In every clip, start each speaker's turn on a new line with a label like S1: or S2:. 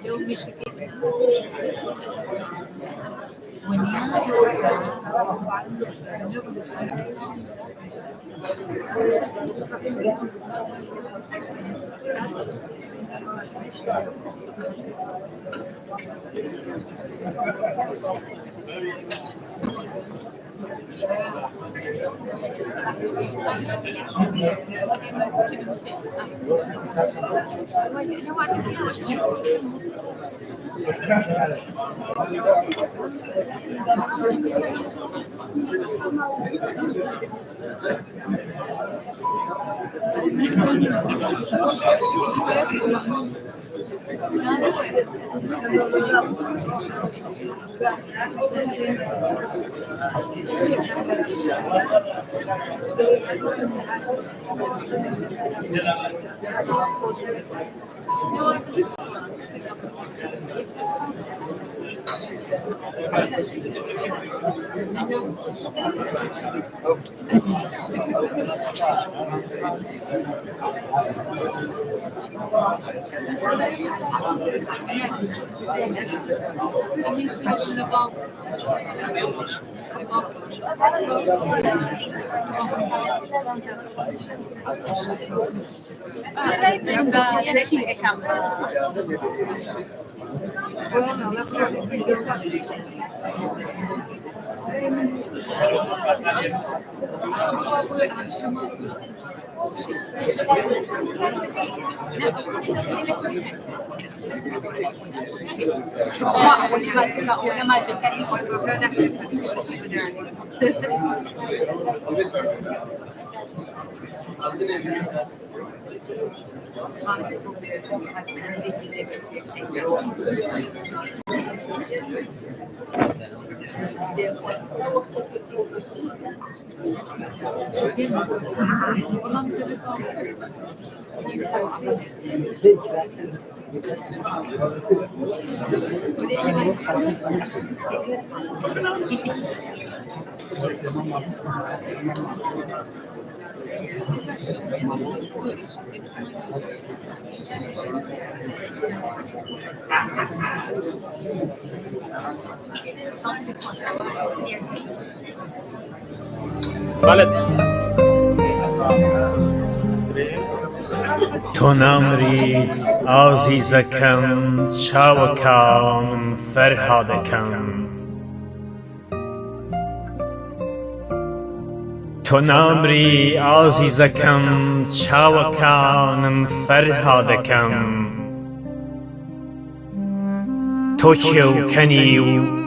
S1: Eu mexi
S2: تو نمرید عزیزکم چاوکان فرهادکم تو نمری عزیزکم چاوکان فرهادکم تو چوکنیو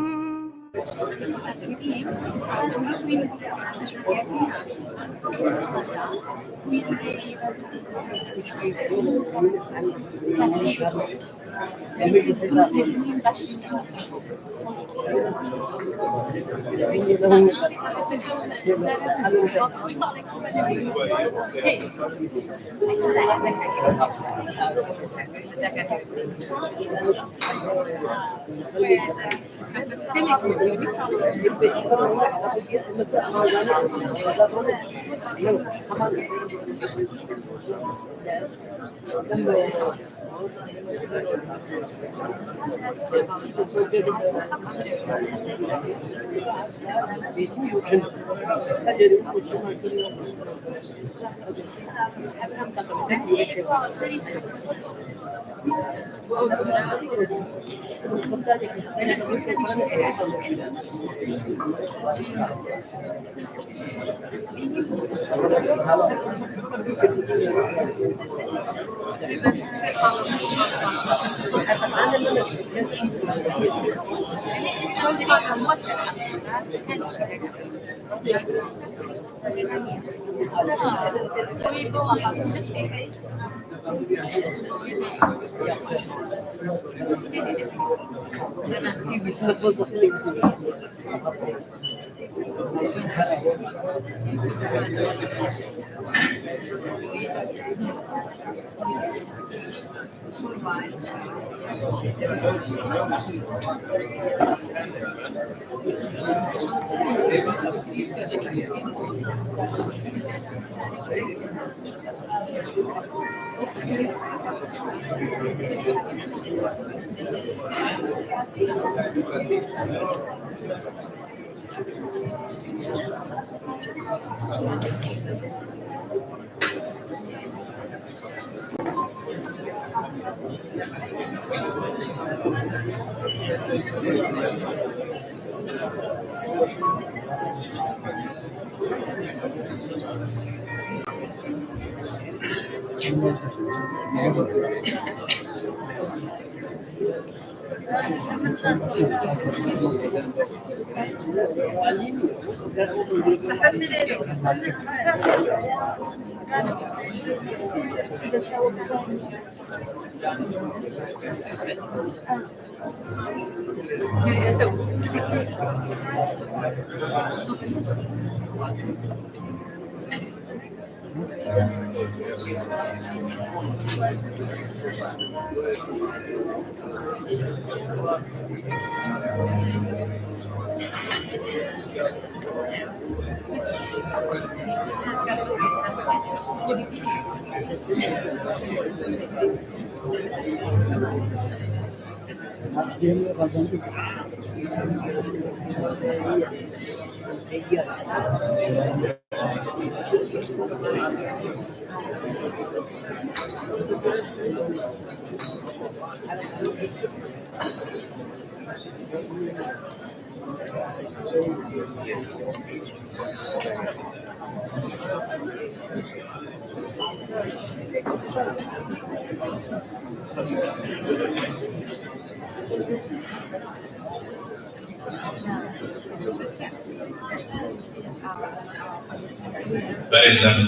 S1: بەڕێزان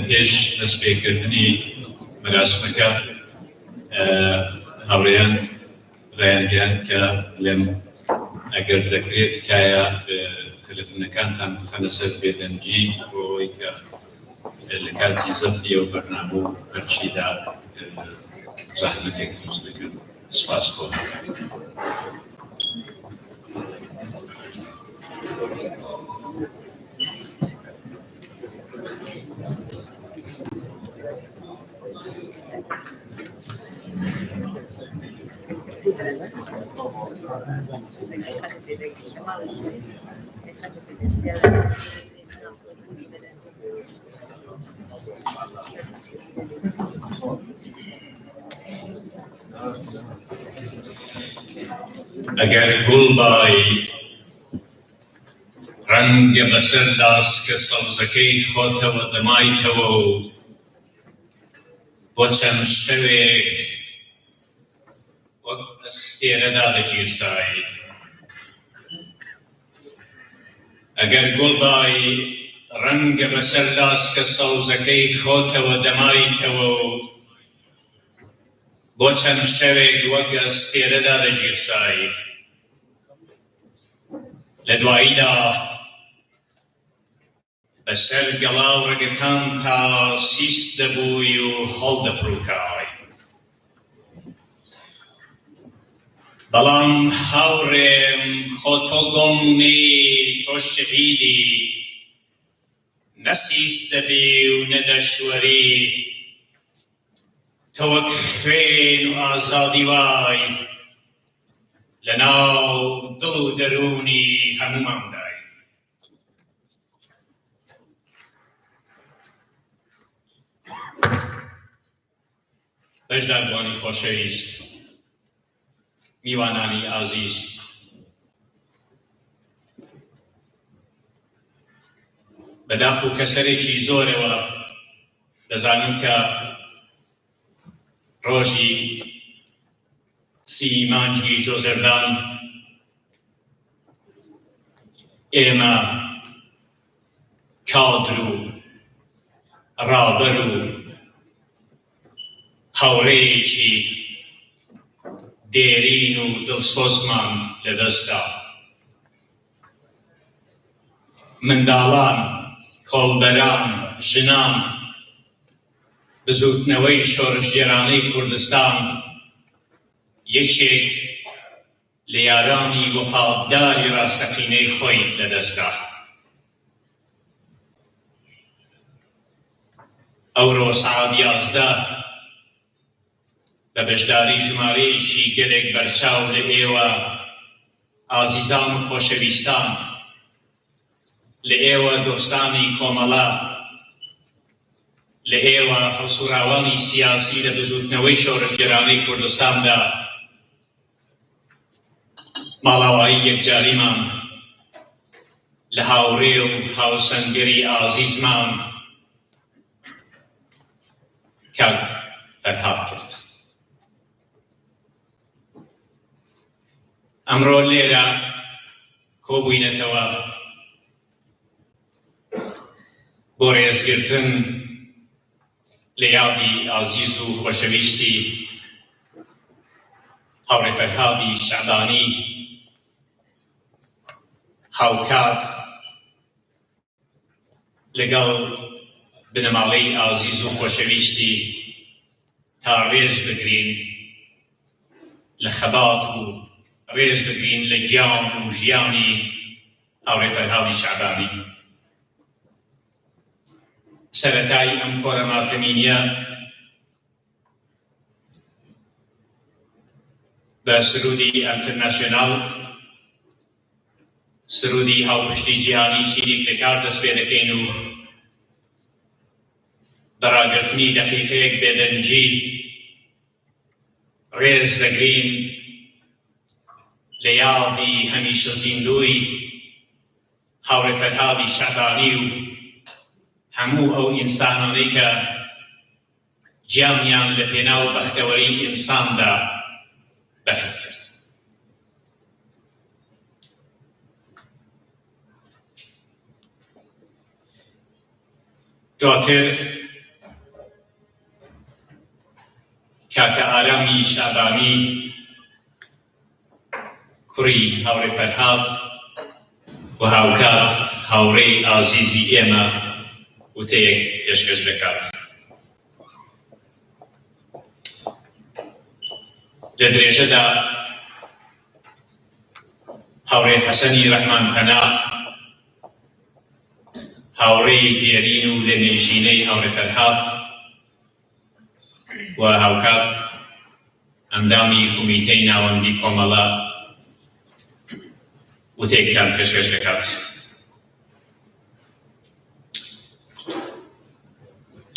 S1: پێش دەستپێکردنی مەراسمەکە هاوڕێیان ڕایانگەیاند کە لێم ئەگەر دەکرێت تکایە تەلەفۆنەکانتان بخەنە سەر بێدەنگی بۆ ئەوەی کە لە کاتی زەبتی ئەو بەرنامە و پەرچیدا زەحمەتێک دروست دەکەن. سپاس بۆ ئەگەر گوڵبای ڕەنگە بەسەر داسکە سەوزەکەی خۆتەوە دەمایتەوە و بۆ چەند شەوێک وەک ئەستێرەدا دەگیرسایی. ئەگەر گوڵبای ڕەنگە بەسەر داسکە سەوزەکەی خۆتەوە دەمایتەوە و بۆ چەند شەوێک وەک ئەستێرەدا دەگیرسایی. لە دواییدا بەسەر گەڵاو ڕێگەکان تا سیس دەبووی و هەڵدەپڕووکای. بەڵام هاوڕێم خۆ تۆ گۆڵنی تۆ شەهیدی نە سیس دەبی و نە دەشوەری تۆ وەک خوێن و ئازادی وای لەناو دڵ و دەرونی هەمووماندای. بەشداربوانی خۆشەویست، میوانانی ئازیز، بەداخ و کەسەرێکی زۆرەوە دەزانم کە ڕۆژی سی مانگی جۆزەردان ئێمە کادر و ڕابەر و هاوڕێیەکی دێرین و دڵسۆزمان لەدەستدا. منداڵان، کۆڵبەران، ژنان، بزوتنەوەی شۆڕشگێرانەی کوردستان یەکێک لە یارانی وەفاداری ڕاستەقینەی خۆی لەدەستدا. ئەوڕۆ سەعات 11 بە بەشداری ژمارەیەکی گەلێک بەرچاو لە ئێوە ئازیزان و خۆشەویستان، لە ئێوە دۆستانی کۆمەڵە، لە ئێوە هەڵسوراوانی سیاسی لە بزوتنەوەی شۆڕشگێرانەی کوردستاندا ماڵاوایی یەکجاریمان لە هاوڕێ و هاوسەنگەری ئازیزمان کاک فەرهاد کرد. ئەمڕۆ لێرە کۆبووینەتەوە بۆ ڕێزگرتن لە یادی ئازیز و خۆشەویستی هاوڕێ فەرهادی شەعبانی، هاوکات لەگەڵ بنەماڵەی ئازیز و خۆشەویستی تا ڕێز بگرین لە خەبات و ڕێز بگرین لە گیان و ژیانی هاوڕێ فەرهادی شەعبانی. سەرەتای ئەم کۆرەماتەمینیە بە سرودی ئەنتەرناسیۆناڵ، سرودی هاوپشتی جیهانی شیری کرێکار دەست پێ دەکەین و بەڕاگرتنی دەقیقەیەک بێدەنجی ڕێز دەگرین لە یادی هەمیشە زیندووی هاوڕێ فەرهادی شەعبانی و هەموو ئەو ئینسانانەی کە گیانیان لە پێناو بەختەوەری ئینساندا بەخت کرد. دواتر کاکە ئارامی شەعبانی کوڕی هاوڕێ فەرهاد و هاوکات هاوڕێی ئازیزی ئێمە وتەیەک پێشکەش دەکات. لە درێژەدا هاوڕێ حەسەنی ڕەحمانپەنا، هاوڕێی دێرین و لێنێژینەی هاوڕێ فەرهاد و هاوکات ئەندامی کومیتەی ناوەندی کۆمەڵە وتەیەکتان پێشکەش دەکات.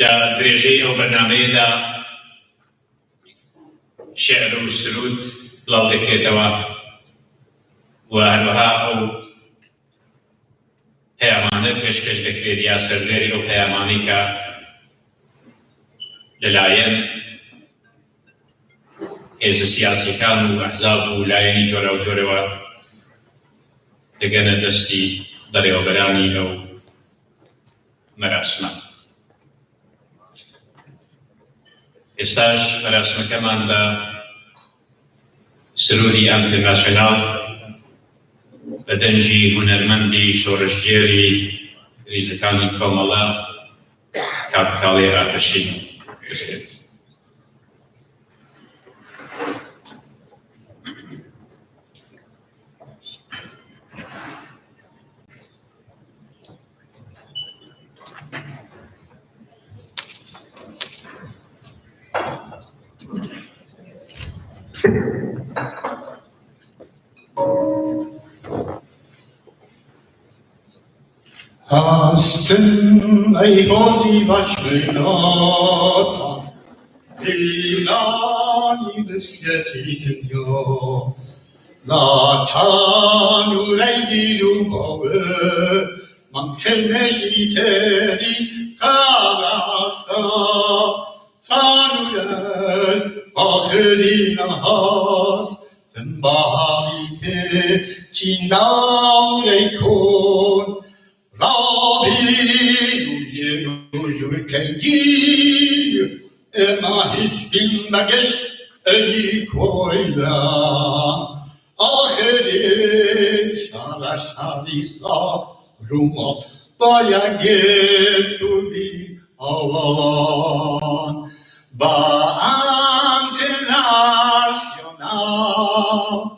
S1: لە درێژەی ئەو بەرنامەیەدا شێعر و سرود بڵاو دەکرێتەوە و هەروەها ئەو پەیامانە پێشکەش دەکرێت یا سەردێری ئەو پەیامانەی کە لەلایەن هێزە سیاسیەکان و ئەحزاب و لایەنی جۆرا و جۆرەوە دەگەنە دەستی بەڕێوەبەرانی ئەو مەراسمە. ئێستاش مەراسمەکەمان بە سرودی ئەنتەرناسیۆناڵ بە دەنجی هونەرمەندی شۆڕشگێری ریزەکانی کۆمەڵە کاک کاڵێ ئاتەشی دەستێت.
S3: Astın ey hozi başmınatan Dilani nüsyetin yo La tanu reydiru bağı Man kelmeşi teri karasa Sanurel ahiri nahar Tembari ke çindavrey kon Rabbi kengi ema hiç bilmegeç eli koyla ahiri şara şarisa روما باید گردو بی آوان با انترناسیونال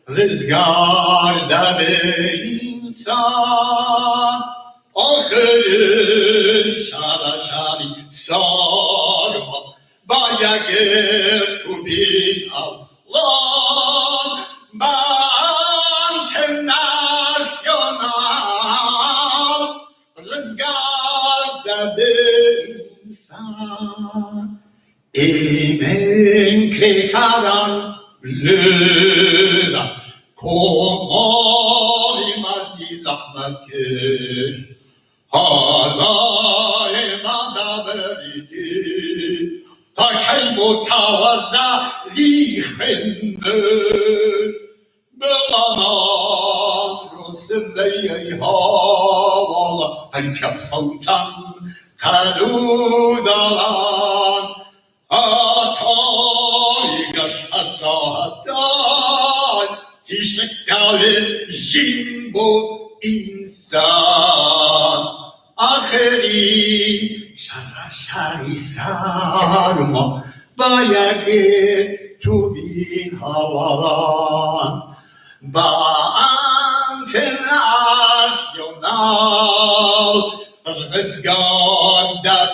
S3: رزگار در انسان آخر شرشاری سارما باید گردو بی آوان با انترناسیونال رزگار در انسان ایمن که کاران زدن کمالی مزدی زحمت کش حالای من دبریدی تا کی متوازه لیخنده بلانان رسلی حوالا هنکه فوتن قلودان hataygaş hatay tişekali jimbo insan aheri şarşari sarma bayage tu bin havalan ba internasyonal rızgar da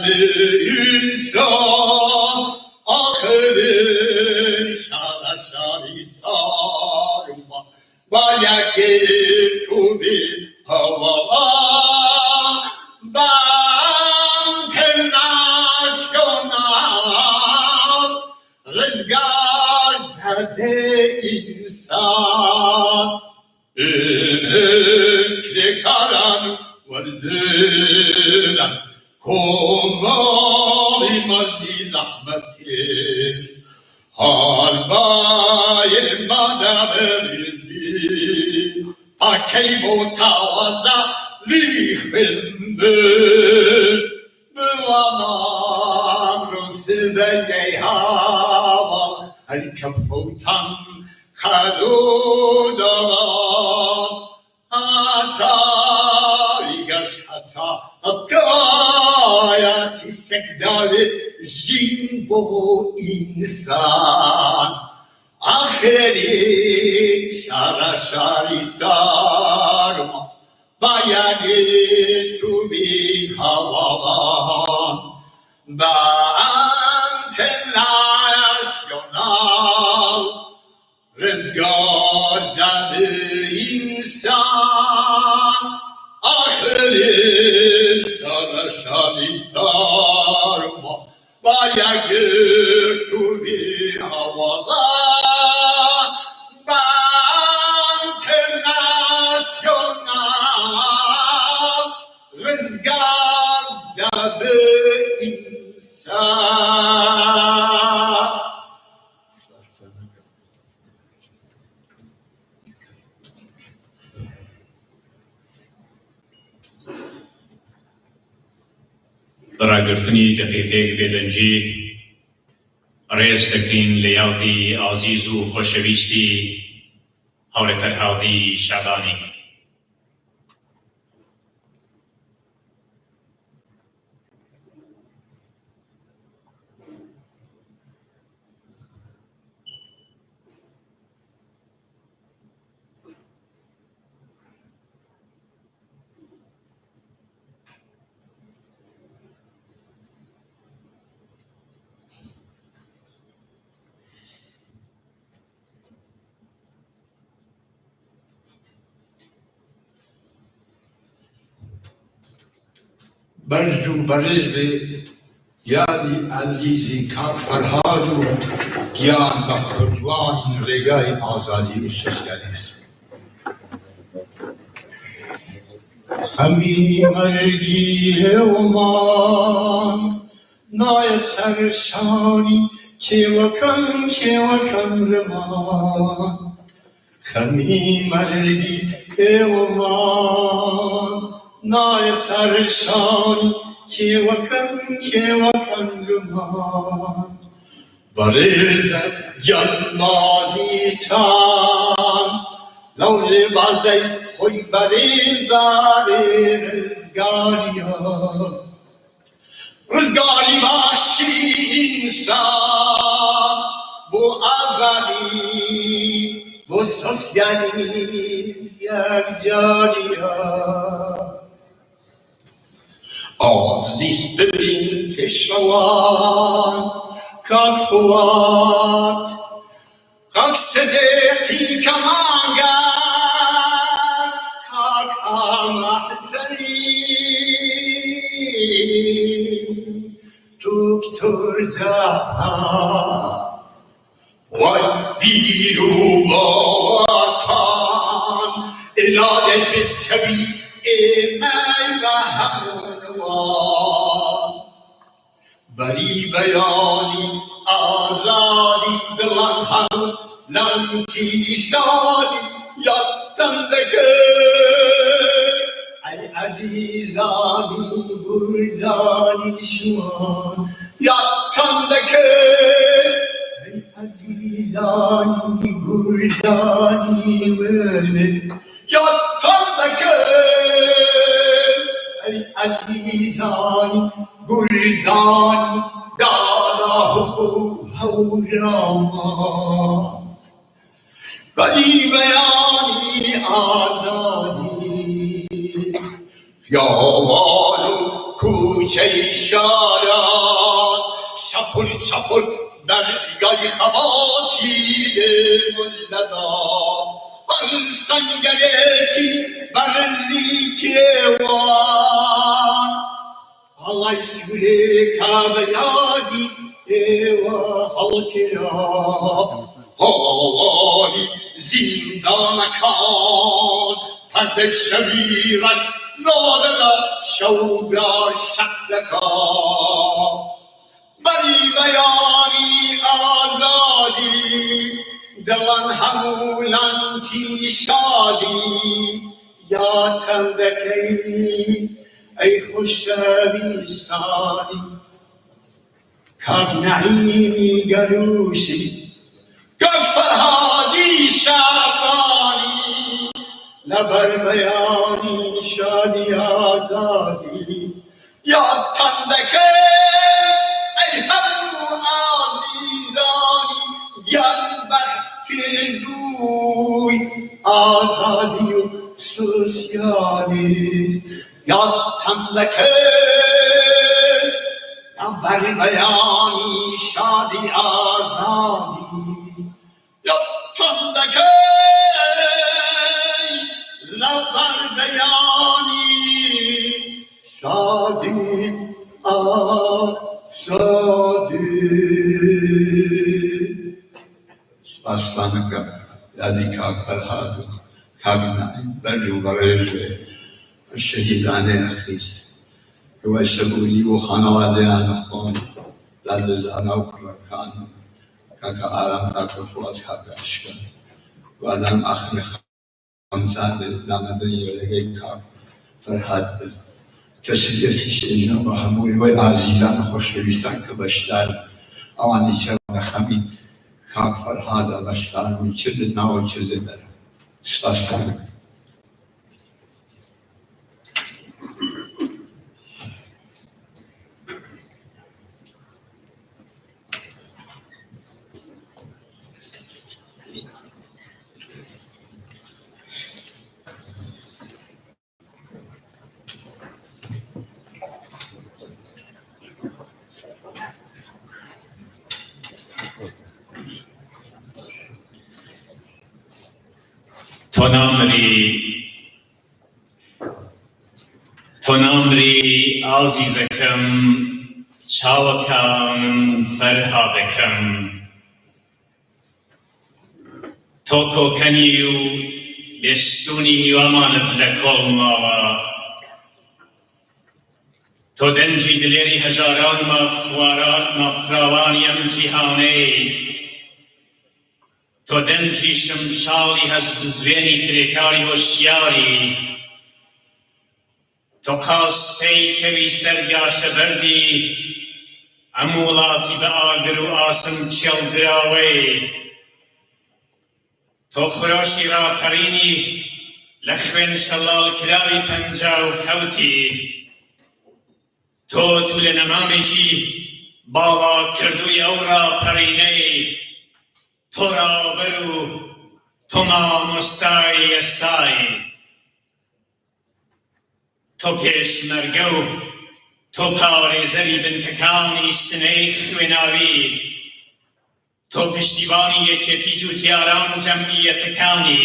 S3: insan ahir şarşari sarma bayak tubi havalan ben internasyonal rızgar da insan inekli karan varzidan komali mazdi zahmet keş harbaye madabeldi takey mutawaza lihbendir bulanam rusibeye haval her kafutan kaludavan hataygaş hatayati sekdali jimbo insan aheri şarşari sarma bayagi tubi havalan ben internasyonal rızgar da insan aheri şarşari sarma bayagi tubi havalan ben internasyonal rızgar da insan.
S1: بەڕاگررتنی دەقیقەیەک بێدەنجی ڕێز دەکەین لە یاڵی ئازیز و خۆشەویستی هەورە فەرهادی شابانی.
S3: برز و برز به یادی عزیزی کار فرهاد و گیان و کردوان ریگای آزادی و ششگری همی مرگی همان نای سرشانی که وکن رمان همی مرگی همان نای سرشان که وکن رمان برزد جنبازی تان لوز بازی خوی برین داری رزگاری باشی انسان بو اولی بو سوسیالی یک جاریا آزیست ببین پیشروان کاک فوات کاک صدیقی کمانگر کاک محزنی دکتر جهان وای بیرو وطن الاله بالطبیع من و همونوان بری بیانی آزادی دلان هم لنکی شادی یادتن بکن ای عزیزانی بردانی شما یادتن بکن ای عزیزانی بردانی ورنه یادتن بکن ای عزیزانی بردانی دارا و هوراما بری بیانی آزادی خیابان و کوچه شاران سپل سپل دریای خواطیر مجلدان آن سنگرتی برزی وان الله سوره کعبه یادی ایوا halkına havali zindana kan perde şeviraş nadada şevgar şaklaka bari beyani azadi dilan hamulan ki şadi ya tendeki ای خوش شبیستانی کاک نعیمی گروشی کاک فرهادی شعبانی لبر بیانی شادی آزادی یاد تندکه ای همو عزیزانی ین بخیروی آزادی و سوسیالی یادتن که لبر بیانی شادی آزادی یادتن که لبر بیانی شادی آزادی سپاسگزارم یادی کاک فرهاد کابینای برجو برایش شهیدان اخیر که وشبونی و خانواده آنخوان داد زانا و کرکان که آرام تا کفوت که اشکن و آدم آخر خمسان دامدن یولگی که فرهاد بد تسلیتش اینا و هموی و عزیزان خوشویستان که بشدار آوانی چه نخمی که فرهاد بشدار و چیز نو چیز در سپاسگزارم.
S2: تو نامری عزیزکم چاوکانم فرهادکم تو کوکنی و بستونی و امانت لکل ماوا تو دنجی دلیری هزاران مفراوانیم جیهانی تو دنجی شمشالی هست بزوینی تریکاری هوشیاری تو قاستی کبی سرگاش بردی امولاتی به آگر و آسم چل دراوی تو خراشی را پرینی لخوێن شەڵاڵ کراوی 57 تۆ لە نەمامێکی باڵا کردووی ئەو ڕاپەڕینەی تۆ ڕابەر و تۆ مامۆستای ئێستای تۆ پێشمەرگە و تۆ پارێزەری بنکەکانی سنەی خوێناوی تۆ پشتیوانی یەکێتی جوتیاران و جەمعیەتەکانی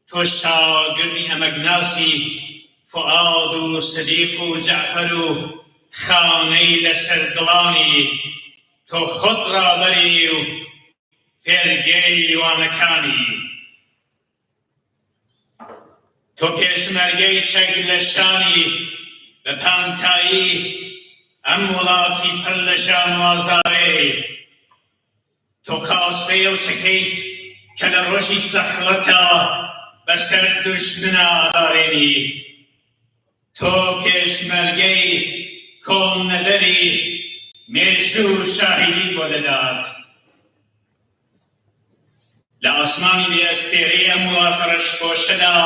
S2: تۆ شاگردی ئەمەگناسی فؤاد و سدیق و جعفەر و خانەی لەسەر دڵانی تۆ خۆت ڕابەری و فێرگەی وانەکانی تۆ پێشمەرگەی چەک لە شانی بە پانتایی ئەم وڵاتی پڕ لە ژان و ئازارێ تۆ قاسپەی ئەو چەکەی کە لە ڕۆژی سەخڵەتە بەسەر دوژمنە ئادارێنی تۆ پێشمەرگەی کۆڵنەدەری مێژوو و شاهیدی بۆ دەدات لە ئاسمانی بێ ئەستێرەی ئەم وڵاتە ڕەشپۆشەدا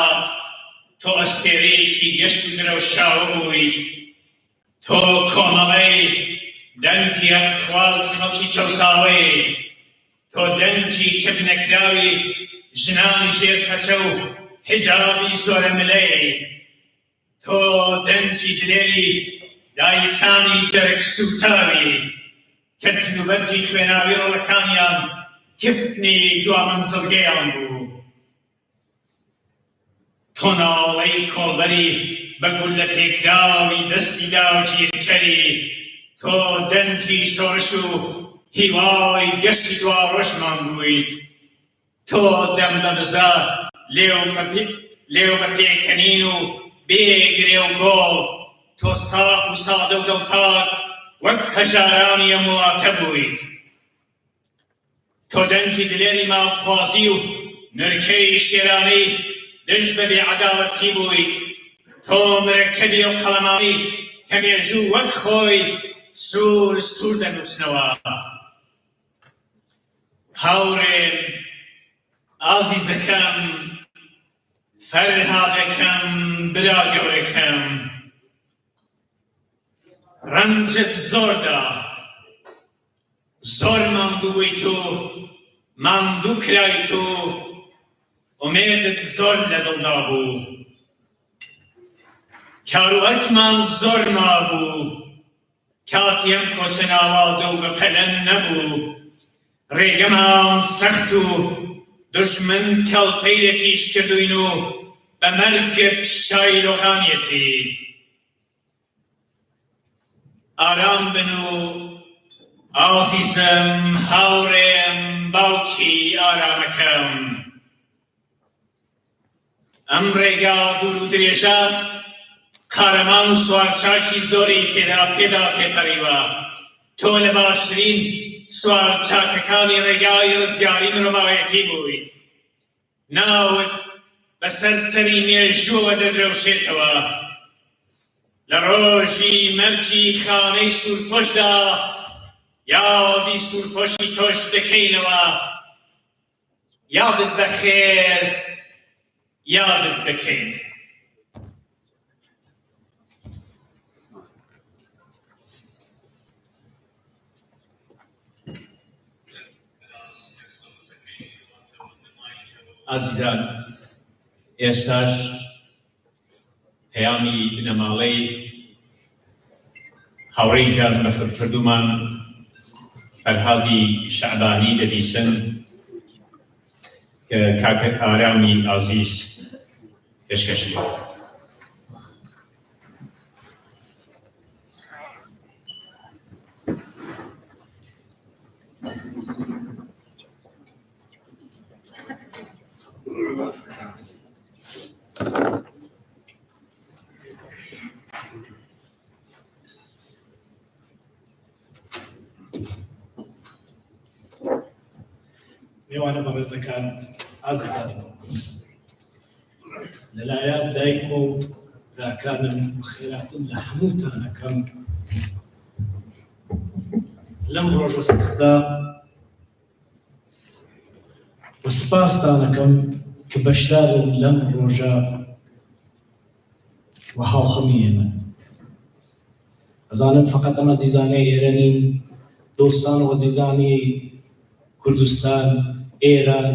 S2: تۆ ئەستێرەیەکی گەشت و درەوشاوە بووی تۆ کۆمەڵەی دەنگی هەرخواز خەڵکی چەوساوەی تۆ دەنگی کردنەکراوی ژنانی ژێرپەچە و حیجابی زۆرە ملەی تۆ دەنگی دلێری دایکانی جەرگ سوتاوی کە جنوبەتی خوێناوی ڕۆڵەکانیان کفتنی دوامەنزڵگەیان بوو تۆ ناڵەی کۆڵبەری بە گولە پێکراوی دەستی داوگیرکەری تۆ دەنجی شۆڕش و هیوای گەشتی دوا ڕۆژمان بوویت تۆ دەم بە بزە لێو بە پێکەنین و بێگرێ و گۆڵ تۆ ساف و سادە و دڵپاک وەک هەژارانی ئەم وڵاتە بوویت تۆ دەنجی دلێری ماڵخوازی و نرکەی شێرانەی دژ بە بێعەداوەتی بوویت تۆ مرەکەبی و قەڵەمانی کە مێژوو وەک خۆی سوور دەنووسنەوە هاوڕێم ئازیزەکەم فەرهادەکەم برا گەورەکەم ڕەنجت زۆردا زۆر مامدوو بوویت و مامدوو کرایت و ئومێدت زۆر لە دڵدا بوو کاروەکمان زۆر مابوو کاتی ئەم کۆچە ناوادە و بە پەلەن نەبوو ڕێگەمان سەخت و دژمن کەڵپەیەکیش کردوین و بە مەرگت شایلۆغانیەتی ئارام بن و ئازیزم هاوڕێم باوکی ئارامەکەم ئەم ڕێگا دوور و درێژە قارەمان و سوارچاکی زۆری تێدا پێدا تێپەڕیوە تۆ لە باشترین سوارچاکەکانی ڕێگای ڕزگاری مرۆڤایەتی بووی ناوت بەسەر سەری مێژووە دەدرەوشێتەوە لە ڕۆژی مەرجی خانەی سوورپۆشدا یادی سوورپۆشی تۆش دەکەینەوە یادت بەخێر یادت دەکەین
S1: ئازیزان ئێستاش پەیامی بنەماڵەی هاوڕێی جان بەفرکردومان فەرهادی شەعبانی دەبیستن کە کاکە ئارامی ئازیز پێشکەشی
S4: میوانە بەڕێزەکان ئازیزانم لەلایەن دایک و براکانم خێراتم لە هەمووتان ئەکەم لەم ڕۆژە سەختا و سپاستان ئەکەم کە بەشدارن لەم ڕۆژە و هاوخەمی ئێمە. ئەزانم فقط ئەم ئەزیزانەی ئێرە نین، دۆستان و ئەزیزانی کوردستان، ئێران،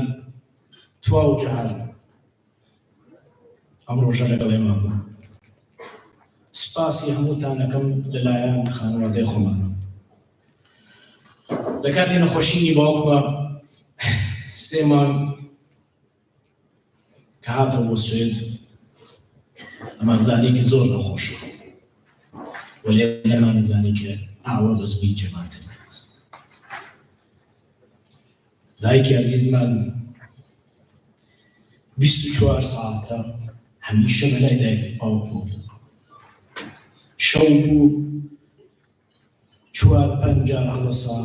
S4: توا و جەهان ئەم ڕۆژە لەگەڵ ئێمە بوو. سپاسی هەمووتان دەکەم لەلایەن خانەوادەی خۆمان. لە کاتی نەخۆشی باوکمە 3 مانگ کە هاتم بۆ سوێد، ئەمان زانی کە زۆر نەخۆش بوو، وەلێ لەمان زانی کە ئاوا دەستبووی جەماتێت. دایکی عەزیزمان 24 ساعتە هەمیشە بەلای دایک باوک بوو. شەو بوو 4-5 جار هەڵەسا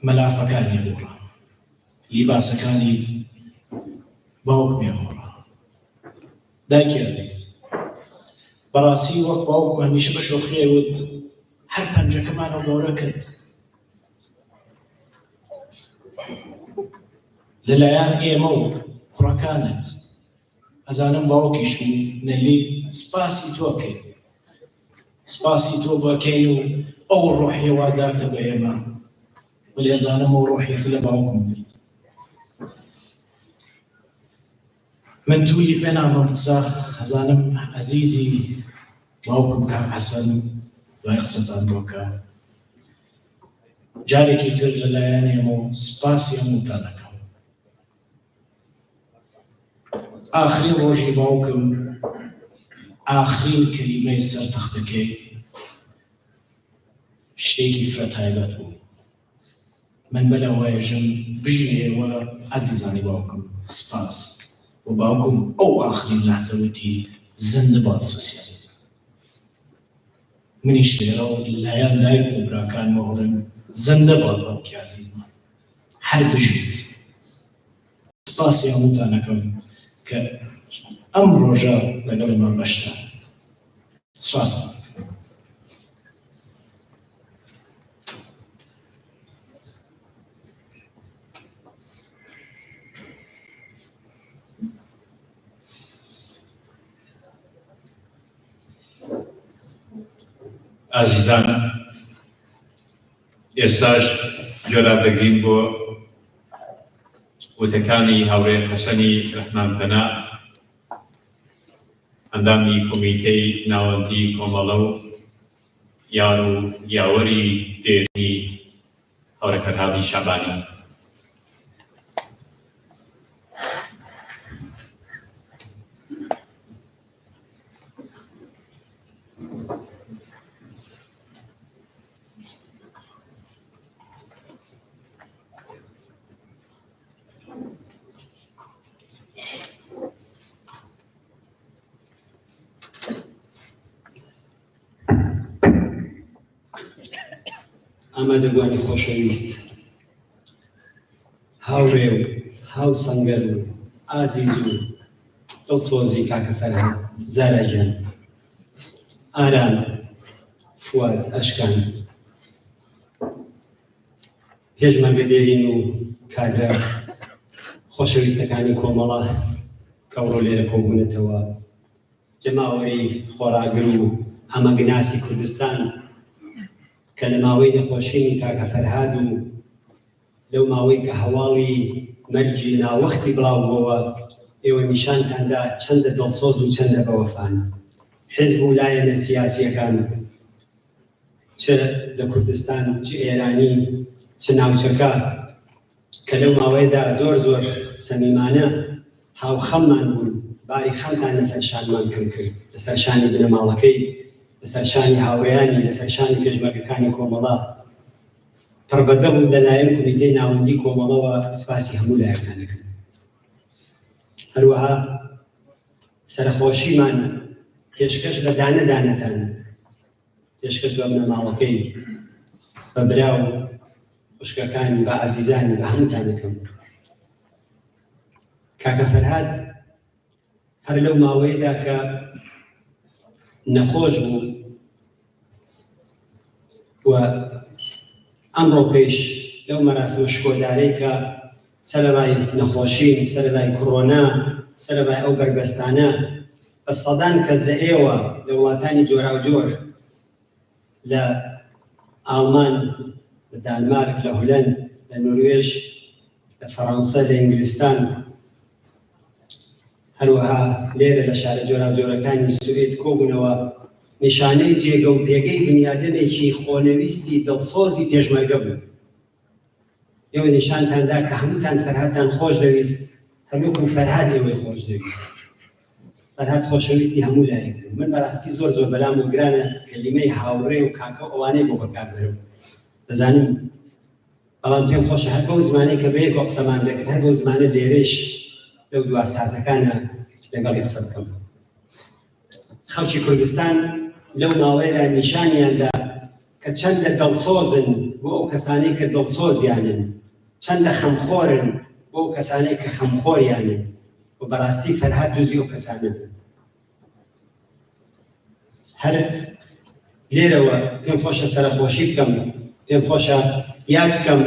S4: مەلافەکانی هێڵا، لیباسەکانی باوک هێڵا. دایکی عەزیز بەڕاستی وەک باوک هەمیشە بە شۆخی وت هەر پەنجەکەمانەوە گەورە کرد. لەلایەن ئێمە و کوڕەکانت ئەزانم باوکیش و نەلی سپاسی تۆ بکەین، سپاسی تۆ بکەین و ئەو ڕۆحیە واداردە بە ئێمە، وەلی ئەزانم ئەو ڕۆحیەکە لە باوکم برد. من توولی پێ نامەم قسە، ئەزانم عەزیزی باوکم کاک حەسەن دوای قسەتان بۆکە. جارێکی تر لەلایەن ئێمە و سپاسی هەمووتان دەکەم. ئاخرین ڕۆژی باوکم، ئاخرین کەلیمەی سەر تەختەکەی شتێکی فرەتایبەت بوو. من بەلەوایەژم بژی ئێوە عەزیزانی باوکم سپاس، و باوکم ئەو ئاخرین لەحزەوەتی زەندە باد سۆسیالیزم. منیش لێرەوە لەلایەن دایک و براکانمە هەڵێم زەندە باد باوکی عەزیزمان، هەر بژیت. سپاسی هەمووتان دەکەم کە ئەم ڕۆژە لەگەڵمان بەشدار. سپاس.
S1: ئازیزان، ئێستاش جۆرا دەگرین بۆ وتەکانی هاوڕێ حەسەنی ڕەحمانپەنا، ئەندامی کۆمیتەی ناوەندی کۆمەڵە و یار و یاوەری دێرینی هاوڕێ فەرهادی شەعبانی.
S5: ئامادەبوانی خۆشەویست، هاوڕێ و هاوسەنگەر و ئازیز و دڵسۆزی کاکە فەرهاد زاراگیان، ئارام، فواد ئەشکان، پێشمەرگە دێرین و کادرە خۆشەویستەکانی کۆمەڵە کە ئەوڕۆ لێرە کۆبوونەتەوە، جەماوەری خۆراگر و ئاماگناسی کوردستان کە لە ماوەی نەخۆشینی کاکە فەرهاد و لەو ماوەی کە هەواڵی مەرگی ناوەختی بڵاو بووەوە، ئێوە نیشانتاندا چەندە دڵسۆز و چەندە بەوەفان. حیزب و لایەنە سیاسیەکان چ لە کوردستان چ ئێرانی چ ناوچەکە کە لەو ماوەیەدا زۆر زۆر سەمیمانە هاوخەممان بوون، باری خەمتان لەسەر شانمان کەم کرد، لەسەر شانی بنەماڵەکەی، لەسەر شانی هاوڕێیانی، لەسەر شانی پێشمەرگەکانی کۆمەڵە پڕبەدەڵ و لەلایەن کۆمیتەی ناوەندی کۆمەڵەوە سپاسی هەموو لایەکان دەکەم. هەروەها سەرخۆشیمان پێشکەش بە دانە دانەتان، پێشکەش بە بنەماڵەکەی، بە برا و خوشکەکانی، بە عەزیزانی، بە هەمووتان دەکەم. کاکە فەرهاد هەر لەو ماوەیەدا کە نەخۆش بوو و ئەمڕۆ پێش لەو مەراسمە شکۆدارەی کە سەرەڕای نەخۆشین، سەرەڕای کۆڕۆنا، سەرەڕای ئەو بەربەستانە بە سەدان کەس لە ئێوە لە وڵاتانی جۆرا و جۆر لە ئاڵمان، لە دانمارک، لە هۆلەند، لە نۆروێژ، لە فەڕەنسا، لە ئینگلیستان، هەروەها لێرە لە شارە جۆرا و جۆرەکانی سوێد کۆبوونەوە نیشانەی جێگە و پێگەی بنیادمێکی خۆنەویستی دڵسۆزی پێشمەرگە بوو. ئێوە نیشانتاندا کە هەمووتان فەرهادتان خۆش دەویست، هەروەکو فەرهاد ئێوەی خۆش دەویست. فەرهاد خۆشەویستی هەموو لایەک بوو. من بەڕاستی زۆر بەلام و گرانە کەلیمەی هاوڕێ و کاکە ئەوانەی بۆ بەکاربرم. دەزانم بەڵام پێم خۆشە هەر بەو زمانەی کە بەیەکەوە قسەمان دەکرد، هەر بەو زمانە لێرەش لەو دوا ساتەکانە لەگەڵی قسە بکەم. خەڵکی کوردستان لەو ماوەیەدا نیشانیاندا کە چەندە دڵسۆزن بۆ ئەو کەسانەی کە دڵسۆزیانن، چەندە خەمخۆرن بۆ ئەو کەسانەی کە خەمخۆریانن، و بەڕاستی فەرهاد جزوی ئەو کەسانە. هەر لێرەوە پێم خۆشە سەرخۆشی بکەم، پێم خۆشە یاد بکەم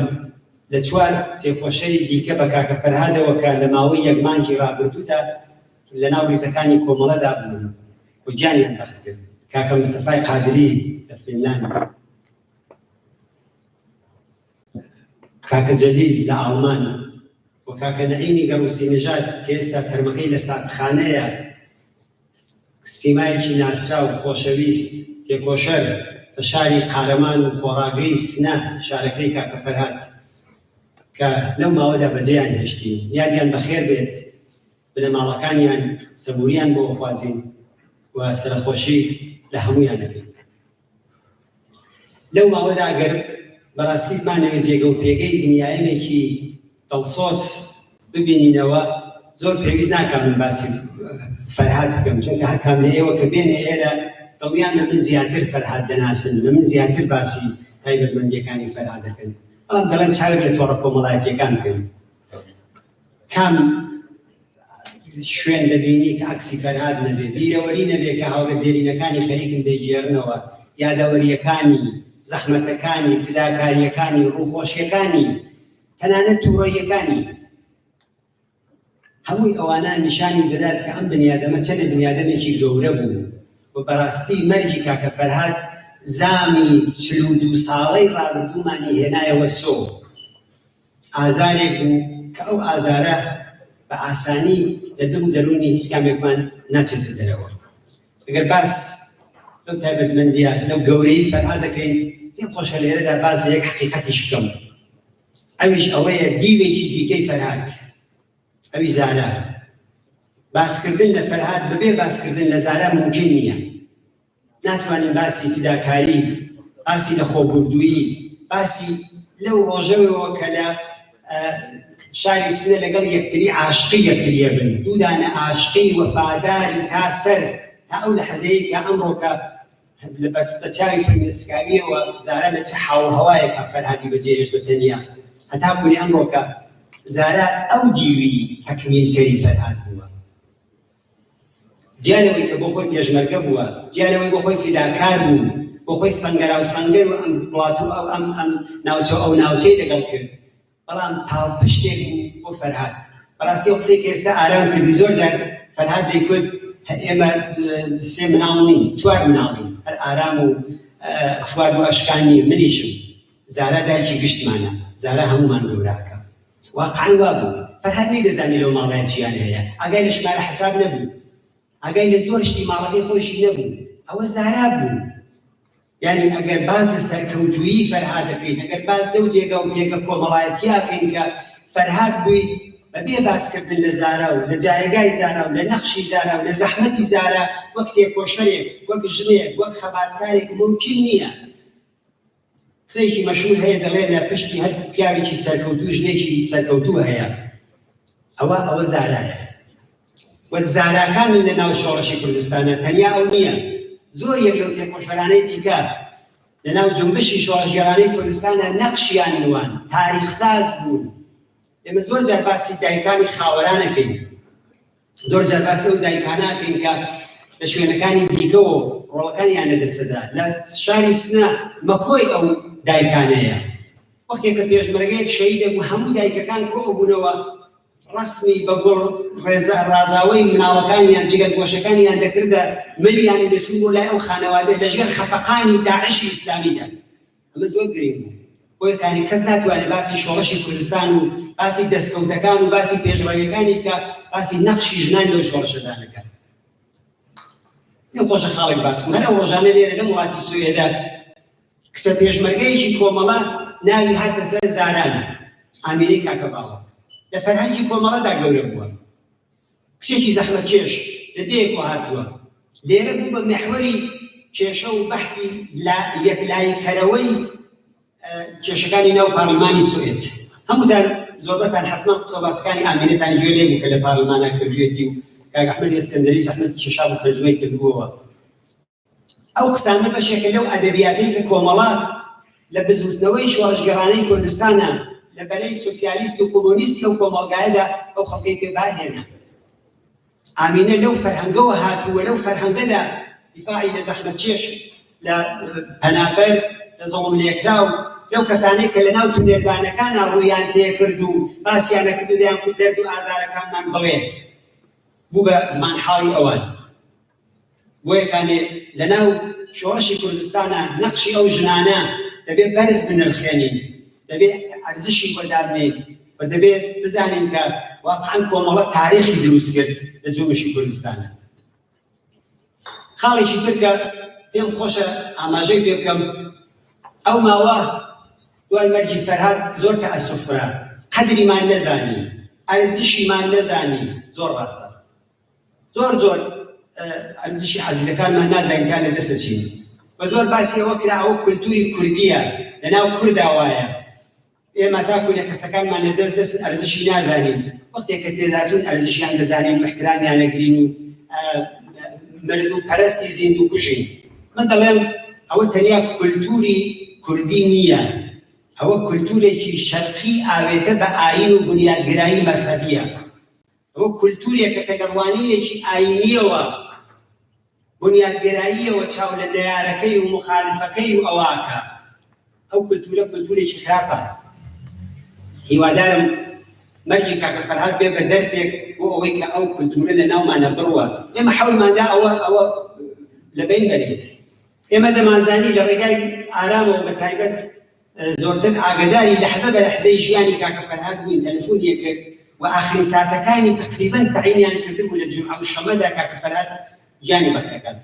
S5: لە چوار تێکۆشەی دیکە بە کاکە فەرهادەوە کە لە ماوەی یەک مانگی ڕابردوودا لە ناو ریزەکانی کۆمەڵەدا بوون و گیانیان بەخت کرد. کاکە مستەفای قادری لە فینلاند، کاکە جەلیل لە ئاڵمان، و کاکە نەعیمی گەڕوسی نژاد کە ئێستا تەرمەکەی لە ساتخانەیە، سیمایەکی ناسرا و خۆشەویست تێکۆشەر بە شاری قارەمان و خۆڕاگەی سنە شارەکەی کاکە فەرهاد کە لەو ماوەدا بەجێیان هێشتین. یادیان بەخێر بێت، بنەماڵەکانیان سەبووریان بۆ خوازین و سەرخۆشی لە هەموویان دەکەین. لەو ماوەدا ئەگەر بەڕاستیتمانەوێت جێگە و پێگەی دنیایەمێکی دڵسۆز ببینینەوە، زۆر پێویست ناکەم من باسی فەرهاد بکەم، چونکە هەر کام لە ئێوە کە بێنێ ئێرە دڵیان لە من زیاتر فەرهاد دەناسن، لە من زیاتر باسی تایبەتمەندیەکانی فەرهاد دەکەن. بەڵام دەڵێن چاوێک لە تۆڕە کۆمەڵایەتیەکان بکەن. کام شوێن دەبینی کە عەکسی فەرهاد نەبێ، بیرەوەری نەبێ کە هاوڕێ دێرینەکانی خەریکن دەیگێڕنەوە، یادەوەریەکانی، زەحمەتەکانی، فداکاریەکانی، ڕووخۆشیەکانی، تەنانەت تووڕەییەکانی، هەمووی ئەوانە نیشانی دەدات کە ئەم بنیادەمە چەندە بنیادەمێکی گەورە بوو. و بەڕاستی مەرگی کاکە فەرهاد زامی 42 ساڵەی ڕابردوومانی هێنایەوە سۆ. ئازارێک بوو کە ئەو ئازارە بە ئاسانی لە دڵ و دەرونی هیچ کامێکمان ناچێتە دەرەوە. ئەگەر باس لەو تایبەتمەندیە لەو گەورەی فەرهاد دەکەین، پێم خۆشە لێرەدا باس لە یەک حەقیقەتیش بکەم، ئەویش ئەوەیە دیوێکی دیکەی فەرهاد، ئەوی زارا. باسکردن لە فەرهاد بەبێ باسکردن لە زارا ممکن نییە. ناتوانین باسی فیداکاری، باسی لە خۆبوردووی، باسی لەو ڕۆژەوەوە کە لە شاری سنە لەگەڵ یەکتری عاشقی یەکتریە بن، دوودانە عاشقی وەفاداری تا سەر، تا ئەو لەحەزەیە کە ئەمڕۆکە بە چاوی فرمێسکاویەوە زارا لە چه حاڵهەوایەکە فەرهادی بەجێهێشت بەتەنیا، هەتا بوونی ئەمڕۆکە زارا ئەو دیوی تەکمیلکەری فەرهاد بووە. جیالەوەی کە بۆ خۆی پێشمەرگە بووە، جیالەوەی بۆ خۆی فیداکار بوو، بۆ خۆی سەنگەرا و سەنگەر و ئەم وڵات و ئەم ناوچە ئەو ناوچەی لەگەڵ کرد، بەڵام پاڵپشتێک بوو بۆ فەرهاد. بەڕاستی ئەو قسەی کە ئێستا ئارام کردی، زۆر جار فەرهاد دەیگوت ئێمە 3 مناڵ نین، 4 مناڵین، هەر ئارام و فواد و ئەشکان نین، منیشم. زارا دایکی گشتمانە، زارا هەموومان گەوراکە. واقعاً وا بوو. فەرهاد نەیدەزانی لەو ماڵەیە چیان هەیە، ئاگای لە ژمارە حەساب نەبوو، ئاگای لە زۆر شتی ماڵەکەی خۆشی نەبوو، ئەوە زارا بوو. یعنی ئەگەر باز لە سەرکەوتوویی فەرهاد دەکەین، ئەگەر باز لەو جێگە و پێکە کۆمەڵایەتیاکەین کە فەرهاد بووی بەبێ باسکردن لە زارا و لە جایگای زارا و لە نەخشی زارا و لە زەحمەتی زارا وەک تێکۆشەرێک، وەک ژنێک، وەک خەباتکارێک ممکن نییە. قسەیەکی مەشهور هەیە، دەڵێن لە پشتی هەر پیاوێکی سەرکەوتوو ژنێکی سەرکەوتوو هەیە، ئەوە زارایە. و زاراکان لە ناو شۆڕشی کوردستانە تەنیا ئەو نییە، زۆر یەک لەو تێکۆشەرانەی دیکە لە ناو جنبشی شۆڕشگەرانەی کوردستانە نەخشیان نوان، تاریخساز بوون. ئێمە زۆر جار باسی دایکانی خاوەرانەکەین، زۆر جار باسی ئەو دایکانەکەین کە لە شوێنەکانی دیکەوە ڕۆڵەکانیان لەدەستەدا. لە شاری سنە مەکۆی ئەو دایکانەیە، وەختێک کە پێشمەرگەیەک شەهید بوو هەموو دایکەکان کۆ بوونەوە ڕسمی بەگوڵ ڕازاوەی مناڵەکانیان جگەرگۆشەکانیان دەکردە ملیانی دەچوون بۆ لای ئەو خانەوادە لەژێر خەفەقانی داعشی ئیسلامیدا. ئەمە زۆر گرنگ بوو بۆیەکانی کەس ناتوانێت باسی شۆڕشی کوردستان و باسی دەستکەوتەکان و باسی پێشڕەویەکانی کە باسی نەخشی ژنان لەو شۆڕشەدا نەکات. خۆشە خاڵێک باسم هەر ئەو ڕۆژانە لێرە لە وڵاتی سوێدا کچە پێشمەرگەیەکی کۆمەڵە ناوی هاتە سەر زاران ئامینەی کاکە باوە لە فەرهەنگی کۆمەڵەدا گەورە بووە، کچێکی زەحمەتکێش لە دێکەوە هاتووە، لێرە بوو بە مەحوەری کێشە و بەحسی یەکلایەکەرەوەی کێشەکانی ناو پارلمانی سوێد. هەمووتان زۆربەتان حتما قسە باسەکانی ئامینەتان گوێ لێ بوو کە لە پارلمانە کردوێتی و کاک ئەحمەد ئێسکەندەری زەحمەتی کێشا بوو تەرجمەی کردبووەوە. ئەو قسانە بەشێکە لەو ئەدەبیاتەی کە کۆمەڵە لە بزوتنەوەی شۆڕشگەڕانەی کوردستانە لە بەرەی سۆسیالیست و کۆمۆنیستی ئەو کۆمەڵگایەدا ئەو خەڵکەی پێبارهێنا. ئامینە لەو فەرهەنگەوە هاتووە، لەو فەرهەنگەدا دیفاعی لە زەحمەتکێش لە پەنابەر لە زەڵم لێکراو لەو کەسانەی کە لە ناو تونێربانەکانە ڕوویان تێکرد و باسییانە کردو لەیان کورد دەرد و ئازارەکانمان بڵێ بوو بە زمان حاڵی ئەوان. بۆیەکانێ لە ناو شۆڕشی کوردستانە نەخشی ئەو ژنانە دەبێت بەرز بنرخێنین، دەبێت ئەرزشی وەدابنێن و دەبێت بزانین کە واقعاً کۆمەڵە تاریخی دروست کرد لە جۆمشی کوردستانە. خاڵێکی تر کە پێم خۆشە ئاماژەی پێ بکەم، ئەو ماوە دوای مەرگی فەرهاد زۆر تەئەسوفرا، قەدریمان نەزانی، ئەرزشیمان نەزانی، زۆر ڕاستە. زۆر ئەرزشی عەزیزەکانمان نازانین تا لە دەستە چین. و زۆر باسی ئەوە کرا ئەوە کولتوری کوردیە، لەناو کووردا وایە. ئێمە تاکو لە کەسەکانمان لە دەست ئەرزشی نازانین، وەختێک کە تێداچوون ئەرزشیان دەزانین و احترامیان ئەگرین و مرد و پەرستی زیندوو کوژین. من دەڵێم ئەوە تەنیا کولتوری کوردی نییە، ئەوە کولتورێکی شەرقی ئاوێتە بە ئاین و بنیادگرایی مەذهەبیە. ئەوە کولتورێکە کە دەڕوانیەکی ئاینیەوە بنیادگراییەوە چاو لە دەیارەکەی و مخالفەکەی و ئەواکە. ئەو کولتورە کولتورێکی خراپە. هیوادارم مەرگی کاکە فەرهاد بێ بە دەرسێک بۆ ئەوەی کە ئەو کولتورە لە ناومانە بڕوە. ئێمە حەولماندا ئەوە لەبین بەرین. ئێمە دەمانزانی لە ڕێگای ئارامەوە بە تایبەت زۆرتر ئاگداری لەحزە بە لەحزەی ژیانی کاکە فەرهاد بووین، تەلەفۆنیە کرد و ئاخرین ساتەکانی تقریباً تەعینیان کردبوو لە جومعە و شەمەدا کاکە فەرهاد گیانی بەختەکان.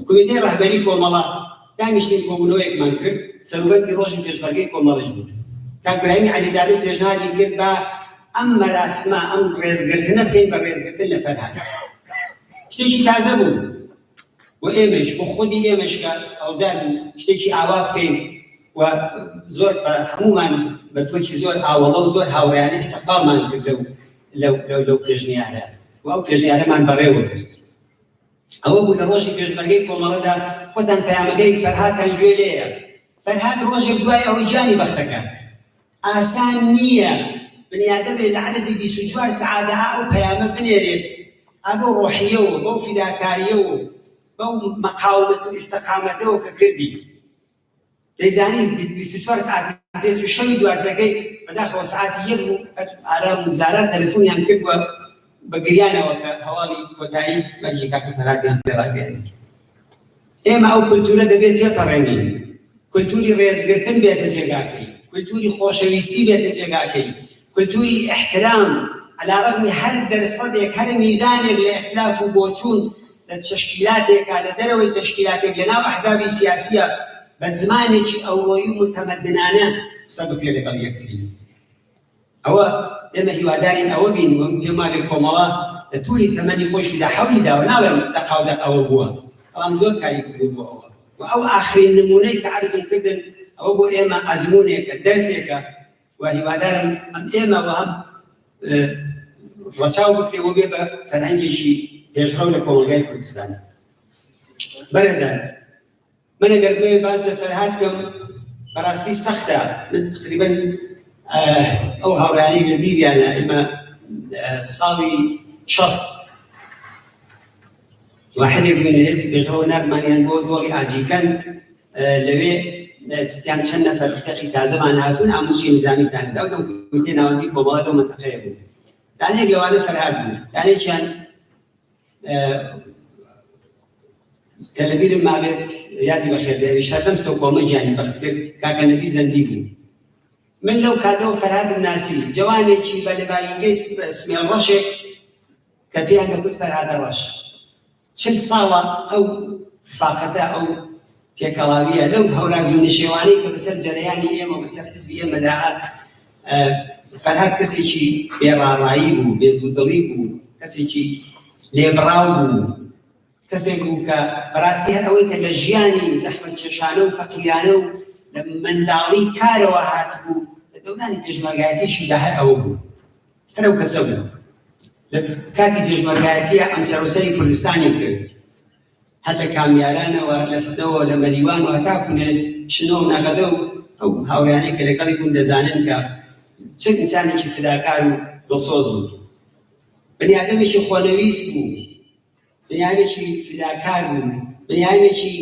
S5: کۆمیتەی ڕەهبەری کۆمەڵە دانیشتین کۆبوونەوەیەکمان کرد، سەروبەری ڕۆژی پێشمەرگەی کۆمەڵەش بوو. کاک براهیمی عەلیزادە پێشنهادی کرد بە ئەم مەراسمە ئەم ڕێزگرتنە بکەین بە ڕێزگرتن لە فەرهاد. شتێکی تازە بوو و ئێمەش بۆ خودی ئێمەش کە ئەوجار شتێکی ئاوا بکەین و زۆر هەمومان بە تۆکی زۆر ئاوەڵە و زۆر هاوڕێیانە ئیستیقبالمان کرد لەو پێشنیارە و ئەو پێشنیارەمان بەڕێوە کرد. ئەوە بوو لە ڕۆژی پێشمەرگەی کۆمەڵەدا خۆتان پەیامەکەی فەرهادتان گوێ لێیە. فەرهاد ڕۆژێک دوای ئەوەی گیانی بەختەکات. ئاسان نییە بنیادە بێت لە عەرزی 24 سەعاتە ئەو پەیامە بنێرێت، ئەبەو ڕۆحیەوە بەو فیداکاریەوە بەو مەقاومەت و ئیستیقامەتەوە کە کردی. دەیزانی 24 ساعت پێچ و شەوی دواترەکەی بەداخەوە ساعتی یەک بوو ئارام و زارا تەلەفۆنیان کردووە بە گریانەوە کە هەواڵی کۆتایی مەرجی کاکە فەرهادیان پێڕابێنن. ئێمە ئەو کولتورە دەبێت تێپەڕێنین، کولتوری ڕێزگرتن بێتە جێگاکەی، کولتوری خۆشەویستی بێتە جێگاکەی، کولتوری احترام على رغم هەر دەرسەدێک هەر میزانێک لە ئەختلاف و بۆچوون لە تشکیلاتێکە لە دەرەوەی تشکیلاتێک لە ناو ئەحزابی سیاسیە بە زمانێکی ئەوڕۆیی و متەمەدنانە قسە بکرێ لەگەڵ یەکتری. ئەوە ئێمە هیوادارین ئەوە بین و پێماڵی کۆمەڵە لە تووری تەمەنی خۆشیدا حەولیدا و ناڵێم دەقاودەق ئەوە بووە، بەڵام زۆر کاری کردو بۆ ئەوە و ئەو ئاخرین نمونەی کە عەرزم کردن ئەوە بۆ ئێمە ئەزموونێکە دەرسێکە و هیوادارم ئەم ئێمە و هەم ڕەچاو بکرێەوە بێ بە فەرهەنگێکی پێشڕەو لە کۆمەلگای کوردستان. بەرەزان من ئەگەر بێ باز لە فەرهاد بکەم بەڕاستی سەختە. من تقریباً ئەو هاوڕیانەی لە بیریانە ئێمە ساڵی 60 واحدێک بووین لە هێزی پێشەوە نارمانیان بۆ دۆڵی ئاجیکەن لەوێ يعني چەند نەفەر فتەقی تازەمان هاتوون ئامۆزشی نظامیتان دا و دەم کۆمیتێ ناوەندی کۆمەڵە لەو مەنتەقەیە بوو دانەیەک لەوانە فەرهاد بوو دانەیەکیان کە لەبیرم مابێت یادی بەخێر بێ شادەم ستۆکۆڵمە گیانی بەخت کرد کاکە نەبی زەندی بوو من لەو کاتەوە فەرهادم ناسی جوانێکی بە لەبارینگەی سمێڵ ڕەشێک کە پێیان دەگوت فەرهادە ڕەش 40 ساڵە ئەو فاقەتە ئەو تێکەڵاویە لەو هەوراز و نشێوانەی کە بەسەر جەرەیانی ئێمە بەسەر حزبی ئێمەدا هات فەرهاد کەسێکی بێڕاڕایی بوو بێدوودڵی بوو کەسێکی لێبڕاو بوو کەسێک بوو کە بەڕاستی هەر ئەوەی کە لە ژیانی زەحمەتکێشانە و فەقیرانە و لە منداڵی کارەوە هات بوو لە دەورانی پێشمەرگایەتیشیدا هەر ئەوە بوو هەر ئەو کەسە بوو لە کاتی پێشمەرگایەتیە ئەم سەرۆسەری کوردستانی کرد هەتا کامیارانەوە لە سنەوە لە مەریوان و هەتاکو لە شنۆ و نەغەدە و ئەو هاوڕیانەی کە لەگەڵی بوون دەزانن کە چەند ئینسانێکی فداکار و دڵسۆز بوو بەنیادەمێکی خۆنەویست بوو بنیادێکی فداکار بوو بنیادێکی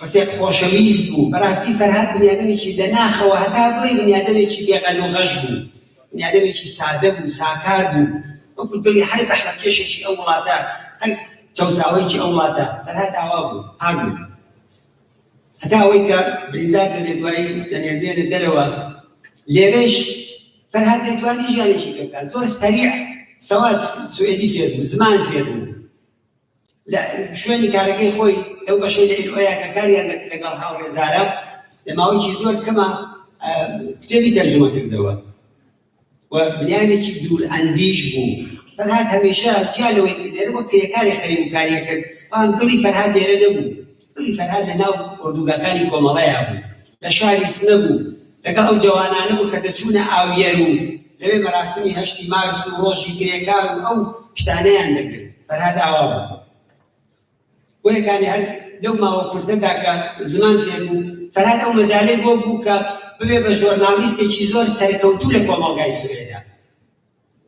S5: ڕفێق خۆشەویست بوو بەڕاستی فەرهاد بنیادەمێکی دەناخەوە هەتا بڵێ بنیادەمێکی بێغەل و غەش بوو بنیادەمێکی سادە بوو ساکار بوو وەکو دڵی هەر زەحمەتکێشێکی ئەو وڵاتە هەر چەوساوەیەکی ئەو وڵاتە فەرهاد ئاوا بوو پاک بوو هەتا ئەوەی کە بریندار دەبێت دوایی دەنێردێنە دەرەوە لێرەش فەرهاد دەتوانی ژیانێکی پێ بکات زۆر سەریع سەواد سوێدی فێر بوو زمان فێر بوو لە شوێنی کارەکەی خۆی ئەو بەشەی لە ئیلۆیا کە کاریان لەگەڵ هاوڕێزارە لە ماوەیەکی زۆر کەمە کتێبی تەرجمە کردەوە و بنیامێکی دوور ئەندیش بوو فەرهاد هەمیشە جیا لەوەی لێرە وەک کێکاری خەریوکاریە کرد بەڵام دڵی فەرهاد لێرە نەبوو دڵی فەرهاد لە ناو ئۆردوگاکانی کۆمەڵەیە بوو لە شاری سنە بوو لەگەڵ ئەو جوانانە بوو کە دەچوونە ئاویەر و لەوێ مەراسمی هەشتی مارس و ڕۆژی کرێکار و ئەو شتانەیان دەکرد فەرهاد ئاوا بوو بۆ یەکانی هەر لەو ماوە کورتەدا کە زمان فێر بوو فەرهاد ئەو مەجالەی بۆ بوو کە ببێ بە ژۆرنالیستێکی زۆر سەرکەوتوو لە کۆمەڵگای سوێدا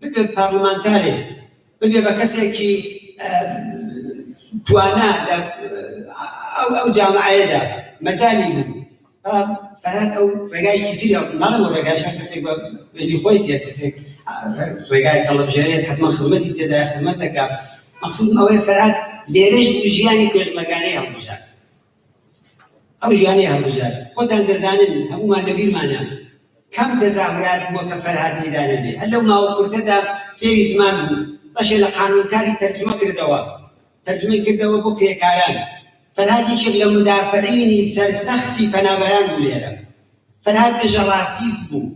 S5: ببێ پارلمانتارێک ببێ بە کەسێکی توانا لە ئەو جامعەیەدا مەجالی بوو بەڵام فەرهاد ئەو ڕێگایەکی تری ماڵەوە ڕێگایشان کەسێک بە وێنی خۆی تێ کەسێک ڕێگای کەڵەبژێرێت حتما خزمەتی تێدایە خزمەت دەکات مەقسوودم ئەوەیە فەرهاد لێرەش ژیانی پێشمەرگانەی هەڵبژار ئەو ژیانی هەڵبژار خۆتان دەزانن هەمومان لە بیرمانە کەم تەزاهورات بووە کە فەرهاد تێدا نەبێ هەر لەو ماوە کورتەدا فێری زمان بوو بەشێ لە قانونکاری تەرجمە کردەوە تەرجمەی کردەوە بۆ کرێکاران فەرهاد یەکێک لە مدافعینی سەرسەختی پەنابەران بوو لێرە فەرهاد دژە ڕاسیست بوو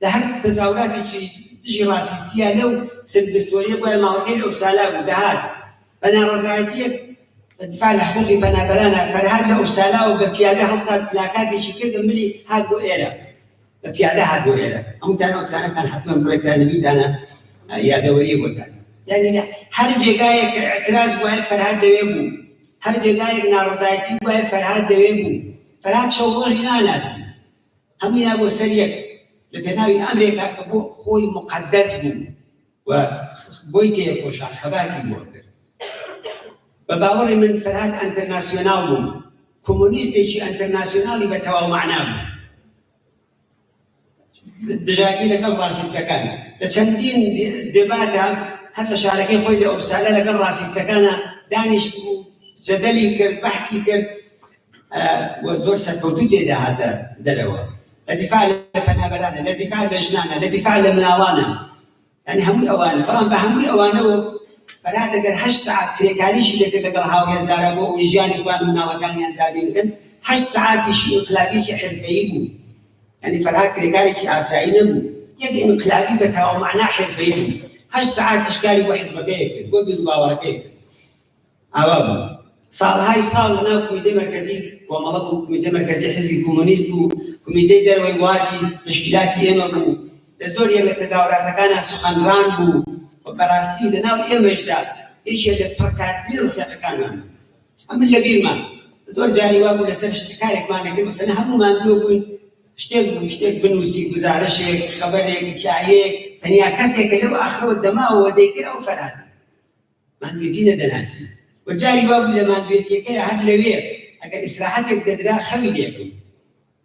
S5: لە هەر تەزاهوراتێکی دژی ڕاسیستیە لەو سلبستۆریە بۆیە ماڵەکەی لە ئوبسالا بوو دەهات بەناڕەزایەتیەک دفاع لە حقوقی پەنابەرانە فەرهاد لە ئوبسالا و بە پیادە هەڵسات پلاکاتێکی کردم ملی هات بۆ ئێرە بە پیادە هات بۆ ئێرە هەمووتان ئەو قسانەتان حتما بڕێکتان نەبیتانە یادەوەری بۆتان یعنی هەر جێگایەک ئەعتراز وایە فەرهاد دەوێ بوو هەر جێگایەک ناڕەزایەتی وایە فەرهاد دەوێ بوو فەرهاد شەو ڕۆژی ناناسی هەموویان بۆ سەر یەک لە پێناوی ئەمریکا کە بۆ خۆی مقەدەس بوو و بۆی تێکۆشان خەباتی بۆ کرد بە باوەڕی من فەرهاد ئەنتەرناسیۆناڵ بوو کۆمۆنیستێکی ئەنتەرناسیۆناڵی بە تەواو مەعنا بوو دژاکی لەگەڵ ڕاسیستەکان لە چەندین دێباتە هەر لە شارەکەی خۆی لە ئۆبسالە لەگەڵ ڕاسیستەکانە دانیشت بوو جەدەلی کرد بەحسی کرد و زۆر سەرکەوتوو تێدا هاتە دەرەوە لە دیفاع لە پەنابەرانە لە دیفاع لە ژنانە لە دیفاع لە مناڵانە یعنی هەمووی ئەوانە بەڵام بە هەمووی ئەوانەوە فەرهاد ئەگەر 8 ساعت کرێکاریشی دەکرد لەگەڵ هاوڕێزارە بۆ ئەوەی ژیانی خۆیان مناڵەکانیان دابین بکەن 8 ساعتیشی ئینقلابیەکی حرفەیی بوو یعنی فەرهاد کرێکارێکی ئاسایی نەبوو یەک ئینقلابی بە تەواو مەعنا حرفەیی بوو 8 ساعتیش کاری بۆ حیزبەکەی کرد بۆ بیر و باوەڕەکەی کرد ئاوا بوو ساڵهای ساڵ لەناو کۆمیتەی مەرکەزی کۆمەڵە بوو کۆمیتەی مەرکەزی حیزبی کۆمۆنیست بوو کۆمیتەی دەرەوەی وادی تشکیلاتی ئێمە بوو لە زۆریە لە تەزاوراتەکانە سوخەنڕان بوو بەڕاستی لەناو ئێمەشدا یەکێک لە پڕکارترین ڕفێقەکانمان ئەمن لە بیرمان زۆر جاری وا بوو لەسەر کارێکمان دەکرد مەسەلەن هەموومان دوو بووین شتێک بنووسی گزارشێک خەبەرێک تایەک تەنیا کەسێک کە لەو ئاخرەوە دەماوەوە دەیکرد ئەو فەرهاد مانگوێتی نەدەناسی و جاری وا بوو لە مانگوێتیەکەی هەر لەوێ ئەگەر ئیسراحەتێک دەدرا خەوی لێ بوو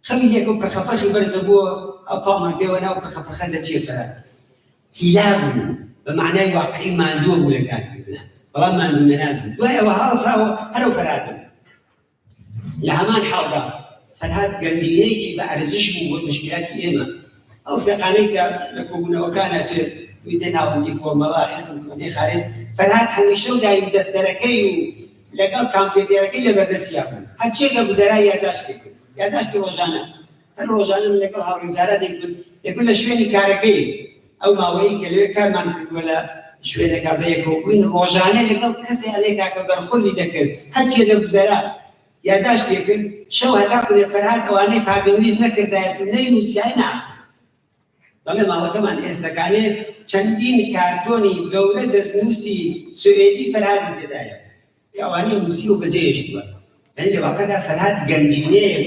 S5: خەوی لێک و پرخەپەخی بەرزە بووە ئەو پاڵمان پێوە ناو پرخەپەخە لە چێ فەرهاد هیلا بوو بە معنای واقعی ماندووە بوو لە کارکردنە بەڵام ماندوو نەناز بوو دوای ئەوە هەڵساوە هەرەو فەرهادن لە هەمان حاڵدا فەرهاد گەنجینەیەکی بە ئەرزش بوو بۆ تەشکیلاتی ئێمە ئەو فێقانەی کە لە کۆبوونەوەکانە چێت ویتە ناوەندی کۆمەڵا حزب کوردی خارج فەرهاد هەمیشە و دایم دەستەرەکەی و لەگەڵ کامپێتێرەکەی لەبەردەستیا بوو هەرچێک لە گوزەرای یادداشتی کرد یادداشتی ڕۆژانە هەر ڕۆژانە من لەگەڵ هاوڕێزارە دەکبن لە شوێنی کارەکەی ئەو ماوەیە کە لەوێ کارمان کردووە لە شوێنەکە بەیەکەوە بووین ڕۆژانە لەگەڵ کەسێ ئەلێکا کە بەرخوردی دەکرد هەرچێک لە گوزەرا یادداشتی کرد شەو هەتا کوێ فەرهاد ئەوانەی پاگەویست نەکردایەت و نەینووسیای ناخ بەڵێ ماڵەکەمان ئێستەکانێ چەندین کارتۆنی گەورە دەستنووسی سوێدی فەرهادی تێدایە کە ئەوانەی نووسی و بەجێهێشتووە لەنی لە واقعدا فەرهاد گەنجینەیە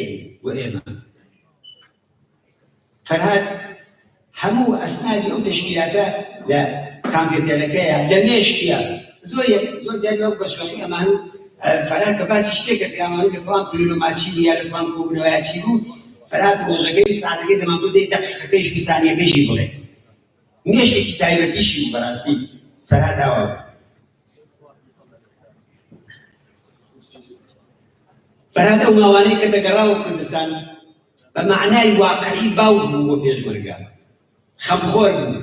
S5: بۆ ئێمە فەرهاد هەموو ئەسنادی ئەو تەشکیلاتە لە کامپیۆتەرەکەیە لە مێشکیە زۆر جاری ئەو بەشوەخی ئەمان و فەرهاد کە باسی شتێکە کرامان لە فڵان کلۆماچی یا لە فڵان کۆبوونەوەیەکی بوو فەرهاد ڕۆژەکەی ساعتەکەی دەمان بۆ دەی دەقیقەکەیش و سانیەکەیشی بڵێ مێشێکی تایبەتیشی بوو بەڕاستی فەرهاد ئاوا فەرهاد ئەو ماوانەی کە دەگەڕاوە کوردستان بە معنای واقعی باو بوو بۆ پێشمەرگە خەمخۆر بوو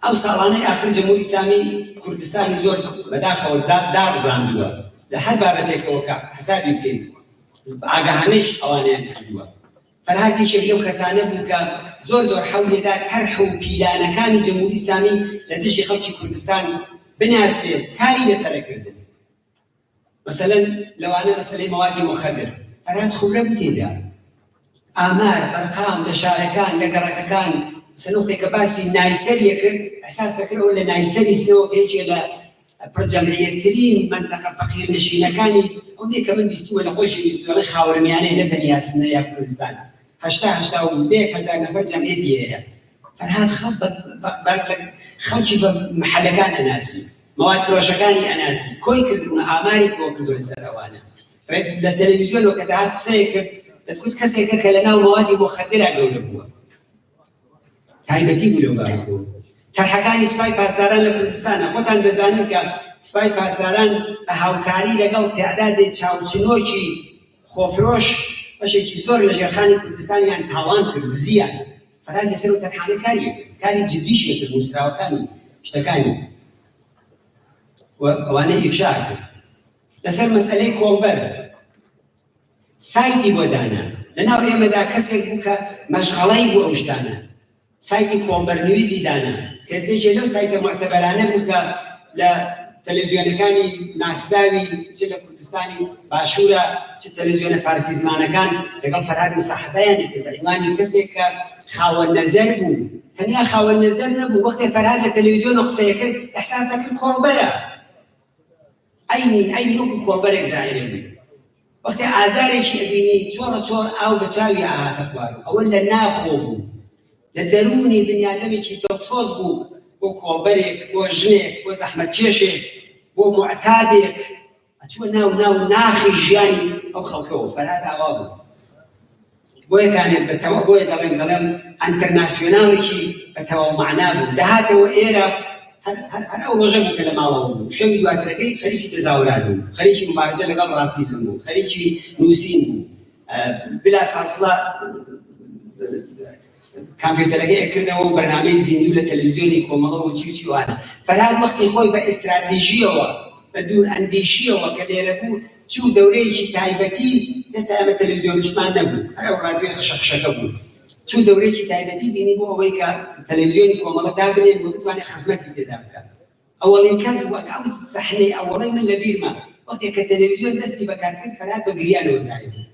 S5: ئەو ساڵانەی ئاخر جەمهوری ئیسلامی کوردستانی زۆر بەداخەوە داڕزاندووە لە هەر بابەتێکەوە کە حسابی بکەین ئاگاهانەیش ئەوانیان کردووە فەرهاد یەکێک لەو کەسانە بوو کە زۆر هەوڵێدا تەرح و پیلانەکانی جەمهوری ئیسلامی لە دژی خەڵکی کوردستان بناسێت کاری لەسەرکردن مەسەلەن لەوانە مەسەلەی مەوادی مخەدر فەرهاد خبرە بوو تێدا ئامار بەرقام لە شارەکان لە گەڕەکەکان سنووقێکە باسی نایسەریە کرد ئەساس دەکرەوە لە نایسەری سنەوەکەیەکێ لە پڕجەمعیەتترین مەنتەقە فەقیر نشینەکانی ئەوەندەی کە من بیستووە لە خۆشی بیستووە خاوەرمیانەی نەتەنیا سنە یا کوردستان هەشتا و 1,000 نەفەر جەمعیەتی هەیە فەرهاد خەڵکی بە محەلەکان ئەناسی مواد فرۆشەکانی ئەناسی کۆی کردوونە ئاماری کۆ کردووە لەسەر ئەوانە لە تەلەڤیزیۆنەوە کە داهات قسەیە کرد دەتگوت کەسێکە کە لەناو مەوادی مخەدرا گەورە بووە تایبەتی بوو لەو بابەتەوە تەرحەکانی سوپای پاسداران لە کوردستانە خۆتان دەزانن کە سوپای پاسداران بە هاوکاری لەگەڵ تێعدادی چاوچنۆکی خۆفرۆش بەشێکی زۆر لە ژێرخانی کوردستانیان تاوان کرد زیان فەرهاد لەسەر و تەرحانە کاری جدیشێ کرد نووسراوەکانی شتەکانی ئەوانەی ئیفشا کرد لەسەر مەسئلەی کۆڵبەر سایتی بۆ دانا لەناو ئێمەدا کەسێک بوو کە مەشغەڵەی بوو ئەو شتانە سایتی کۆمبەرنویزی دانا کەسێکی لەو سایتە معتەبەرانە بوو کە لە تەلەڤیزیۆنەکانی ناسراوی چ لە کوردستانی باشوورە چ تەلەڤیزیۆنە فارسی زمانەکان لەگەڵ فەرهاد موساحەبەیانی کرد بە عنوانی کەسێک کە خاوەن نەزەر بوو تەنیا خاوەن نەزەر نەبوو وەختێ فەرهاد لە تەلەڤیزیۆنە قسەیە کرد ئەحساس دەکرد کۆمبەرە عینی وەکو کۆمبەرێک زاهرێ بوو وەختێ ئازارێکی ئەبینی چۆڕ ئاو بە چاوی ئاهاتە خوار ئەوە لە ناخۆ بوو لە دەرونی بنیادەمێکی دڵسۆز بوو بۆ کۆمبەرێک بۆ ژنێک بۆ زەحمەتکێشێک بۆ معتادێک ئەچووە ناو ناخی ژیانی ئەو خەڵکەوە فەرهاد ئاوا بوو بۆ یەکانێک بەتەوە بۆیە دەڵێم ئەنتەرناسیۆناڵێکی بەتەواو مەعنا بوو دەهاتەوە ئێرە هەر ئەو ڕۆژە بوو کە لە ماڵەوە بوو شەوی دواترەکەی خەریکی تەزاورات بوو خەریکی مبارزە لەگەڵ ڕاسیزم بوو خەریکی نووسین بوو بلا فاصلە کامپیۆتەرەکەی کردەوە و بەرنامەی زیندوو لە تەلەڤیزیۆنی کۆمەڵە و چی وانە فەرهاد وەختی خۆی بە ئستراتیژیەوە بە دوور ئەندیشیەوە کە لێرە بوو چوو دەورەیەکی تایبەتی دەستا ئەمە تەلەڤیزیۆنیشمان نەبوو هەر ئەو ڕادیۆی خشەخشەکە بوو چوو دەورەیەکی تایبەتی بینی بۆ ئەوەی کە تەلەڤیزیۆنی کۆمەڵە دابنێن بۆ بتوانێت خزمەتی تێدا بکات ئەوەڵین کەس بووە کە ئەو سەحنەی ئەوەڵەی من لە بیرمە وەختێک کە تەلەڤیزیۆن دەستی بەکار کرد فەرهاد بە گریانەوە زایە بوو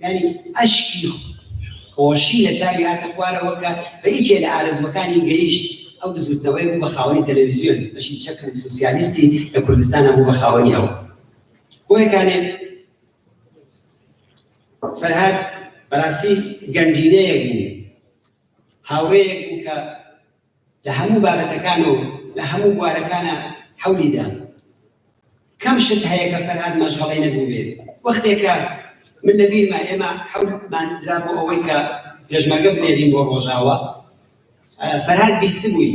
S5: یعنی ئەشکی خۆشی لە چاوی هاتە خوارەوە کە بە یەکێ لە ئارەزوەکانی گەیشت ئەو بزوتنەوەی بوو بە خاوەنی تەلەڤیزیۆن بەشی چەکن سۆسیالیستی لە کوردستانە بوو بە خاوەنی ئەوە بۆ یەکانێ فەرهاد بەڕاستی گەنجینەیەک بوو هاوڕێیەک بوو کە لە هەموو بابەتەکان و لە هەموو بوارەکانە حەولیدا کەم شت هەیە کە فەرهاد مەشغەڵەی نەبوو بێت وەختێکە من لەبیرمان ئێمە حەولمان درا بۆ ئەوەی کە پێشمەرگە بنێرین بۆ ڕۆژاوە. فەرهاد بیست بووی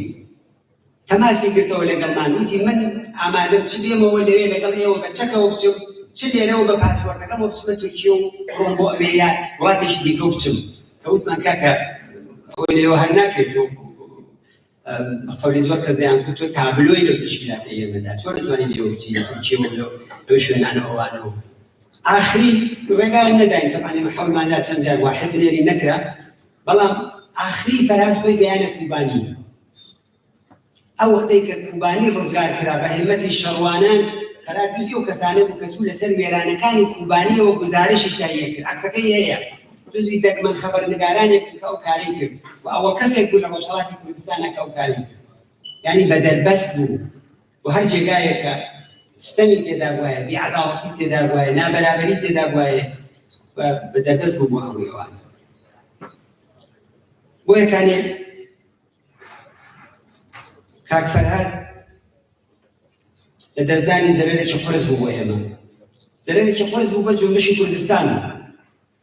S5: تەماسی کردەوە لەگەڵمان، وتی من ئامادەم چ بێمەوە لەوێ لەگەڵ ئێوە بە چەکەوە بچم، چ لێرەوە بە پاسپۆرتەکەمەوە بچمە تورکیە و بڕۆم بۆ ئەوێ یا وڵاتێکی دیکە و بچم. کەوتمان کاکە ئەوە لێوە هەر ناکرد و بەخەوری زۆر کەس دەیان کردووە تابلۆی لەو تشکیلاتە ئێمەدا چۆن دەتوانین لێوە بچین لە تورکیەوە لەو شوێنانە ئەوانەوە. ئاخری ڕێگایان نەداین، تەمان ئێمە حەولماندا چەند جار واحد بنێری نەکرا، بەڵام ئاخری فەرهاد خۆی گەیانە کوبانی. ئەو وەختەی کە کوبانی ڕزگار کرا بە هێمەتی شەڕوانان، قەرار دوزی و کەسانە بوو کە چوو لەسەر وێرانەکانی کوبانیەوە گزارشی تایە کرد. عەکسەکەی هەیە، دوزی دەگمەن خەبەرنگارانێک کە ئەو کارەی کرد و ئەوە کەسێک بوو لە ڕۆژهەڵاتی کوردستانە کە ئەو کاری کرد، یعنی بەدەربەست بوو و هەر جێگایە کە ستەمی تێدا بوایە، بیعەداڵەتی تێدا بوایە، نابەرابەری تێدا بوایە و بەدەربەست بوو بۆ هەمووی ئەوانە. بۆ یەکانێ کاک فەرهاد لە دەستدانی زەرێرێکی قورس بوو بۆ ئێمە، زەرێرێکی قورس بوو بە جۆمشی کوردستان.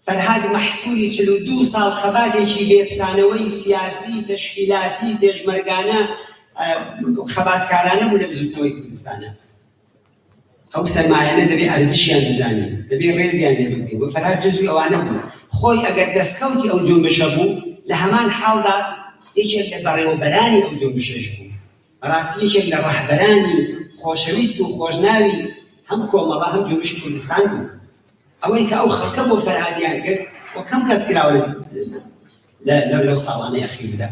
S5: فەرهاد مەحسووری 42 ساڵ خەباتێکی بێپسانەوەی سیاسی، تەشکیلاتی، پێشمەرگانە، خەباتکارانە بوو لە بزوتنەوەی کوردستانە. ئەو سەرمایانە دەبێ ئەرزشیان بزانین، دەبێ ڕێزیان لێ بکەین و فەرهاد جزوی ئەوانە بوو. خۆی ئەگەر دەستکەوتی ئەو جۆمشە بوو، لە هەمان حاڵدا یەکێک لە بەڕێوەبەرانی ئەو جۆمشەش بوو، بەڕاستی یەکێک لە ڕەهبەرانی خۆشەویست و خۆشناوی هەم کۆمەڵە هەم جۆمشی کوردستان بوو. ئەوەی کە ئەو خەڵکە بۆ فەرهادیان کرد و کەم کەس کراوە لەو ساڵانەی ئەخیردا.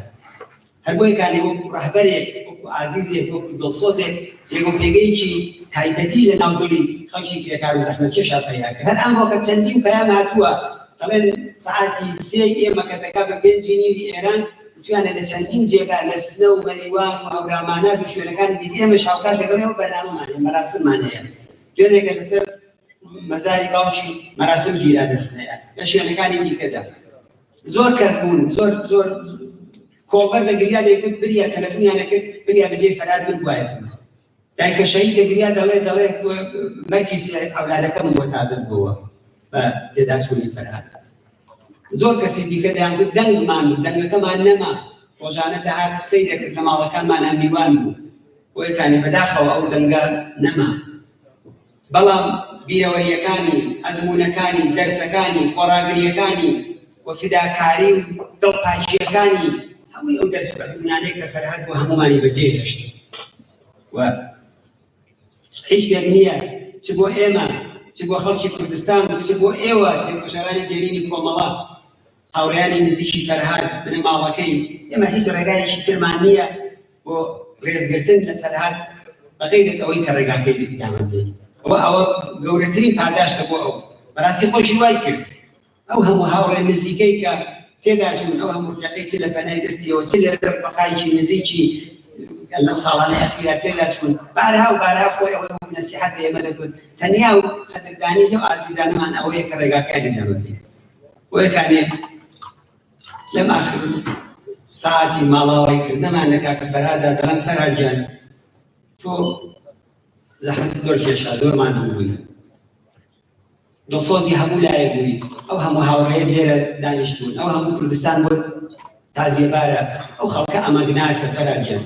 S5: هەر بۆ یەکانێ وەکو ڕەهبەرێک، وەکو عازیزێک، وەکو دڵسۆزێک جێگەپێگەیەکی تایبەتی لە ناودڵی خەڵکی کرێکار و زەحمەتکێشا پەیدا کرد. هەر ئەم ڕۆکە چەندین پەیام هاتووە، دەڵێن سەعاتی 3 ئێمە کە دەکا بە 5 نیوی ئێران توانە لە چەندین جێگا لە سنە و مەریوان و هەورامانات و شوێنەکان دیدی ئێمە شاوکات دەگەڵێەوە بەنامەمانێ مەراسممان هەیە. دوێنێکە لەسەر مەزاری باوکی مەراسم گیرا دەستنەیە لە شوێنەکانی دیکەدا. زۆر کەس بوون، زۆر کۆبەر لە گریا دەیکرد، بریا تەلەفۆنیان نەکرد، بریا بەجێی فەرهاد من گوایەتم. دایکە شەهید دەگریا دەڵێ مەرگی ئەولادەکەم بۆ تازە بووە بە تێدا چوونی فەرهاد. زۆر کەسی دیکە دەیان گوت دەنگمان بوو، دەنگەکەمان نەما، ڕۆژانە داهات قسەی دەکرد لە ماڵەکانمانان میوان بوو، بۆ یەکانێ بەداخەوە ئەو دەنگە نەما. بەڵام بیرەوەریەکانی، ئەزمونەکانی، دەرسەکانی، خۆراگریەکانی و فیداکاری و دڵپاچیەکانی هەمووی ئەو دەرس و ئەزمونانەی کە فەرهاد بۆ هەموومانی بەجێهێشت و هیچ شتێک نییە چ بۆ ئێمە، چ بۆ خەڵکی کوردستان، چ بۆ ئێوە تێکۆشەرانی دێرینی کۆمەڵە، هاوڕێیانی نزیکی فەرهاد بنەماڵەکەی، ئێمە هیچ ڕێگایەکی ترمان نییە بۆ ڕێزگرتن لە فەرهاد بەغەیر لەس ئەوەی کە ڕێگاکەی لەفیدامە بدەین. ئەوە گەورەترین پاداشتە بۆ ئەو، بەڕاستی خۆشی وای کرد. ئەو هەموو هاوڕێ نزیکەی کە تێدا چوون، ئەو هەموو ڕفیقەی چ لە پەنای دەستیەوە، چ لە ڕفیقایکی نزیکی لەو ساڵانەی ئەخیرا تێدا چوون، بارها و بارها خۆی ئەوە نەسیحەت بە ئێمە دەکوت. تەنیا و قەدردانی لەو ئازیزانەمان ئەوەیە کە ڕێگاکانی دامە بدەین. بۆ یەکانێ لەم ئاخر ساعتی ماڵاوایکردنەمان لە کاکە فەرهاددا دەڵێن فەرهاد گیان تۆ زەحمەتی زۆر کێشا، زۆرمان دوو بووی، دڵسۆزی هەموو لایەک بووی، ئەو هەموو هاوڕێیەک لێرە دانیشتبوون، ئەو هەموو کوردستان بۆ تازیێبارە، ئەو خەڵکە ئەمەگناسە فەرهاد گیان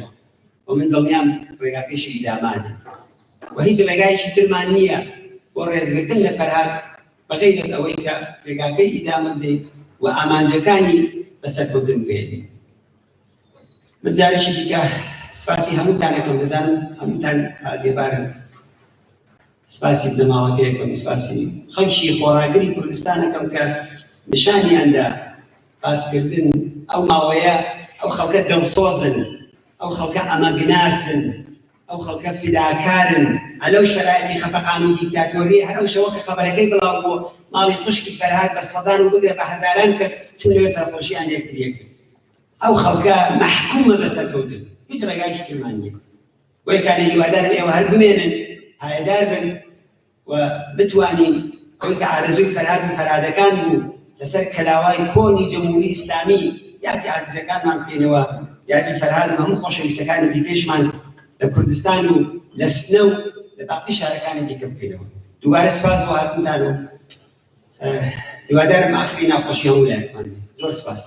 S5: و من دڵنیام ڕێگاکەیشی ئیدامانە و هیچ ڕێگایەکی ترمان نییە بۆ ڕێزگرتن لە فەرهاد بەغەیر لەس ئەوەی کە ڕێگاکەی ئیدامە بدەین و ئامانجەکانی بەسەرکەوتن بێنین. من جارێکی دیکە سپاسی هەمووتان دەکەم، دەزانم هەمووتان تازیێبارن، سپاسی بنەماڵەکەیەکەم، سپاسی خەڵکی خۆڕاگری کوردستان دەکەم کە نیشانیاندا باسکردن ئەو ماوەیە، ئەو خەڵکە دڵسۆزن، ئەو خەڵکە ئەمەگناسن، ئەو خەڵکە فیداکارن، ئەلەو شەرایەتی خەفەقان و دیکتاتۆری، هەر ئەو شەوە کە خەبەرەکەی بڵاو بۆ ماڵی خوشکی فەرهاد بە سەدان و بگرە بە هەزاران کەس چون لەوێ سەرخۆشییان یەکتریە کرد. ئەو خەڵکە مەحکوومە بەسەرکەوتن، هیچ ڕێگایکی ترمان نییە. بۆ یەکانێ هیوادارم ئێوە هەر بمێنن، پایدار بن و بتوانین ئەوەی کە ئارەزووی فەرهاد و فەرهادەکان بوو لەسەر کەلاوای کۆنی جەمهوری ئیسلامی یادی عەزیزەکانمان بکەینەوە، یادی فەرهاد و هەموو خۆشەویستەکانی دیکەیشمان لە کوردستان و لە سنە و لە باقی شارەکانی دیکە بکەینەوە. دووبارە سپاس بۆ هاتنتان و هیوادارم ئاخری ناخۆشی هەموو لایەکمان بێت. زۆر سپاس.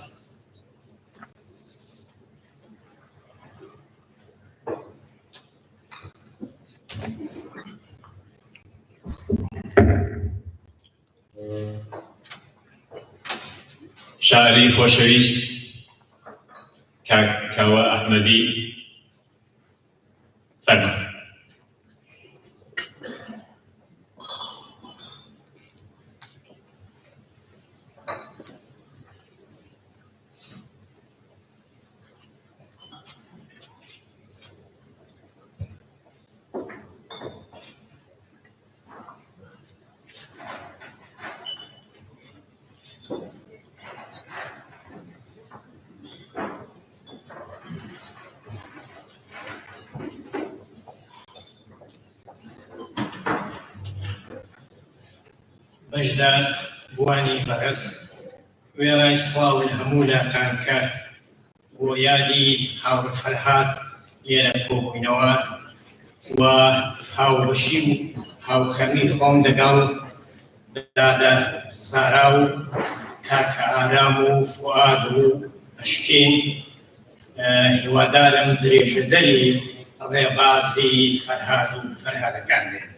S2: شاعری خۆشەویست کاوە ئەحمەدی فەرمووی.
S6: بەشدار بوانی بەڕێز وێڕای سڵاون هەموو لاکان کە بۆ یادی هاوڕێ فەرهاد لێرە کۆبووینەوە و هاوبەشی و هاوخەمی خۆم لەگەڵ دادە زارا و کاکە ئارام و فواد و ئەشکین هیوادارم درێژە دەری ڕێبازی فەرهاد و فەرهادەکان بێت.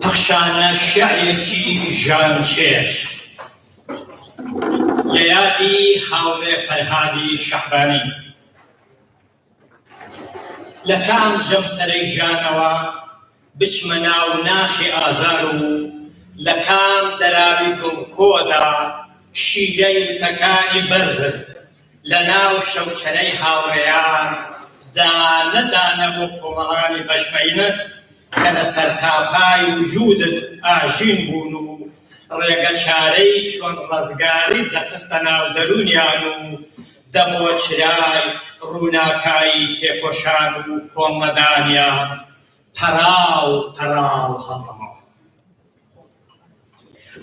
S6: پەخشانە شیعرێکی ژانشێر لە یادی هاوڕێ فەرهادی شەعبانی. لە کام ژەمسەرەی ژانەوە بچمە ناو ناخی ئازار و لە کام دەراوی گوڵکۆدا شیرەی وتەکانی بەرزت لە ناو شەوچەرەی هاوڕێیان دانە بۆ کۆمەڵانی بەشمەینت کە لە سەرتاپای وجودت ئاژین بوون و ڕێگە چارەی چۆن ڕزگاری دەخستە ناو دەرونیان و دەمۆچرای ڕووناکایی تێکۆشان و کۆمەدانیان پەراو هەڵەمەوە.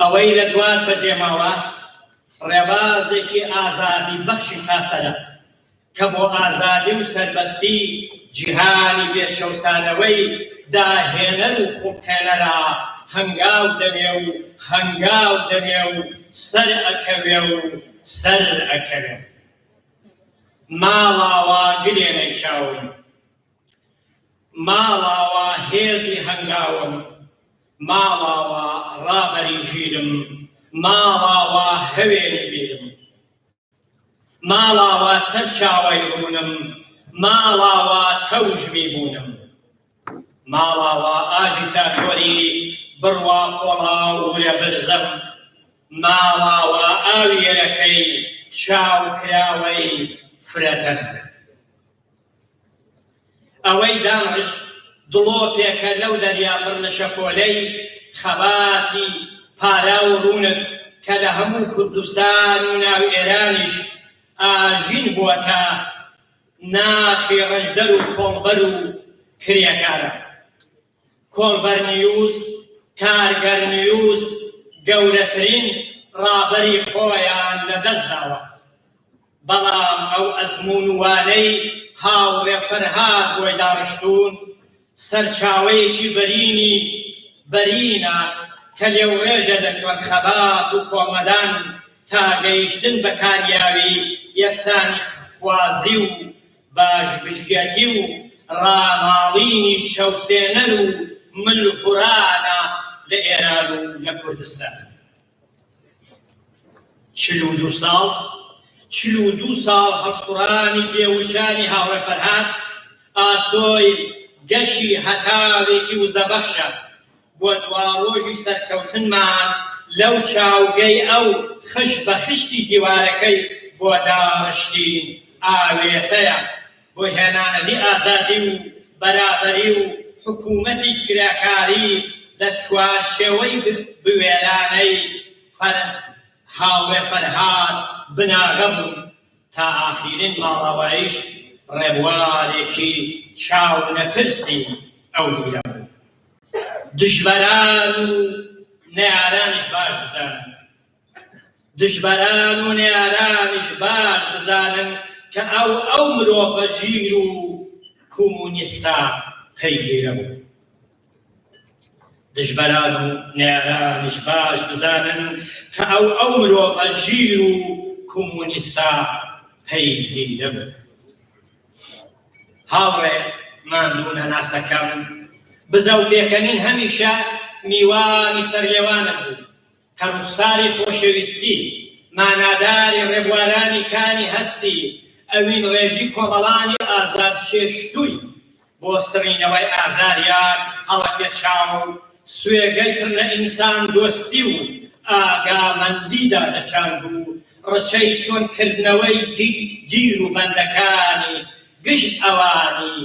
S6: ئەوەی لە دوات بەجێماوە ڕێبازێکی ئازادی بەخشی تاسەرە کە بۆ ئازادی و سەربەستی جیهانی بێشەوسانەوەی داهێنەر و خوبتێنەرا هەنگاو دەمێ و سەر ئەکەوێ ماڵاوە گرێنەی چاوم، ماڵاوە هێزی هەنگاوم، ماڵاوە ڕابەری ژیرم، ماڵاوە هەوێنی بیرم، ماڵاوە سەر چاوەی ڕوونم، ماڵاوە تەوژمی بوونم، ماڵاوە ئاژی تاتۆری بڕوا کۆڵا ورە برزم، ماڵاوە ئاویێرەکەی چاو کراوەی فرەتەرزە. ئەوەی دانش دڵۆپێکە لەو دەریابڕ لە شەپۆلەی خەباتی پارا و ڕوونت کە لە هەموو کوردستان و ناو ئێرانیش ئاژین بووەتە ناخی ڕەشدەر و کۆڵبەر و کرێکارە. کۆڵبەر نیوز، کارگەر نیوز گەورەترین ڕابەری خۆیان لەدەستداوە، بەڵام ئەو ئەزموونوانەی هاوڕێ فەرهاد بۆی داڕشتوون سەرچاوەیەکی بەرینە کە لێوڕێژە دەچۆن خەبات و کۆمەدان تا گەیشتن بە کاریاوی یەکسانی خوازی و باشبژگەتی و ڕاماڵینی چەوسێنەر و ملهورانە لە ئێران و لە کوردستان. 42 ساڵ هەڵسوڕانی بێوشانی هاوڕێ فەرهاد ئاسۆی گەشی هەتاوێکی وزەبەخشە بۆ دواڕۆژی سەرکەوتنمان لەو چاوگەی ئەو خش بە خشتی دیوارەکەی بۆ داڕشتین ئاوێتەیە بۆ هێنانەری ئازادی و بەرابەری و حکوومەتی کراکاری لە چوارچێوەی بوێرانەی هاوڕێ فەرهاد بناغە بوون تا ئاخرین ماڵاواییش ڕێبوارێکی چاونەترسی ئەو بیرە بوو. دژبەران و نێارانیش باش بزانن کە ئەو مرۆڤە ژیر و کۆمونیستە پەیگیرە بوو. دژبەران و نێرانیش باش بزانن کە ئەو مرۆڤە ژیر و کۆمۆنیستا پەیدی دەبن. هاوڕێ ماندوونە ناسەکەم بزە و پێکەنین هەمیشە میوانی سەرلێوانە بوو کە ڕوخساری خۆشەویستی ماناداری ڕێبوارانی کانی هەستی ئەوین ڕێژی کۆمەڵانی ئازاد شێشتووی بۆ سڕینەوەی ئازاریان هەڵەکێشاو و سوێگەی کرد لە ئینسان دۆستی و ئاگامەندیدا دەچاند و ڕچەی چۆنکردنەوەی گیر و بەندەکانی گشت ئەوانی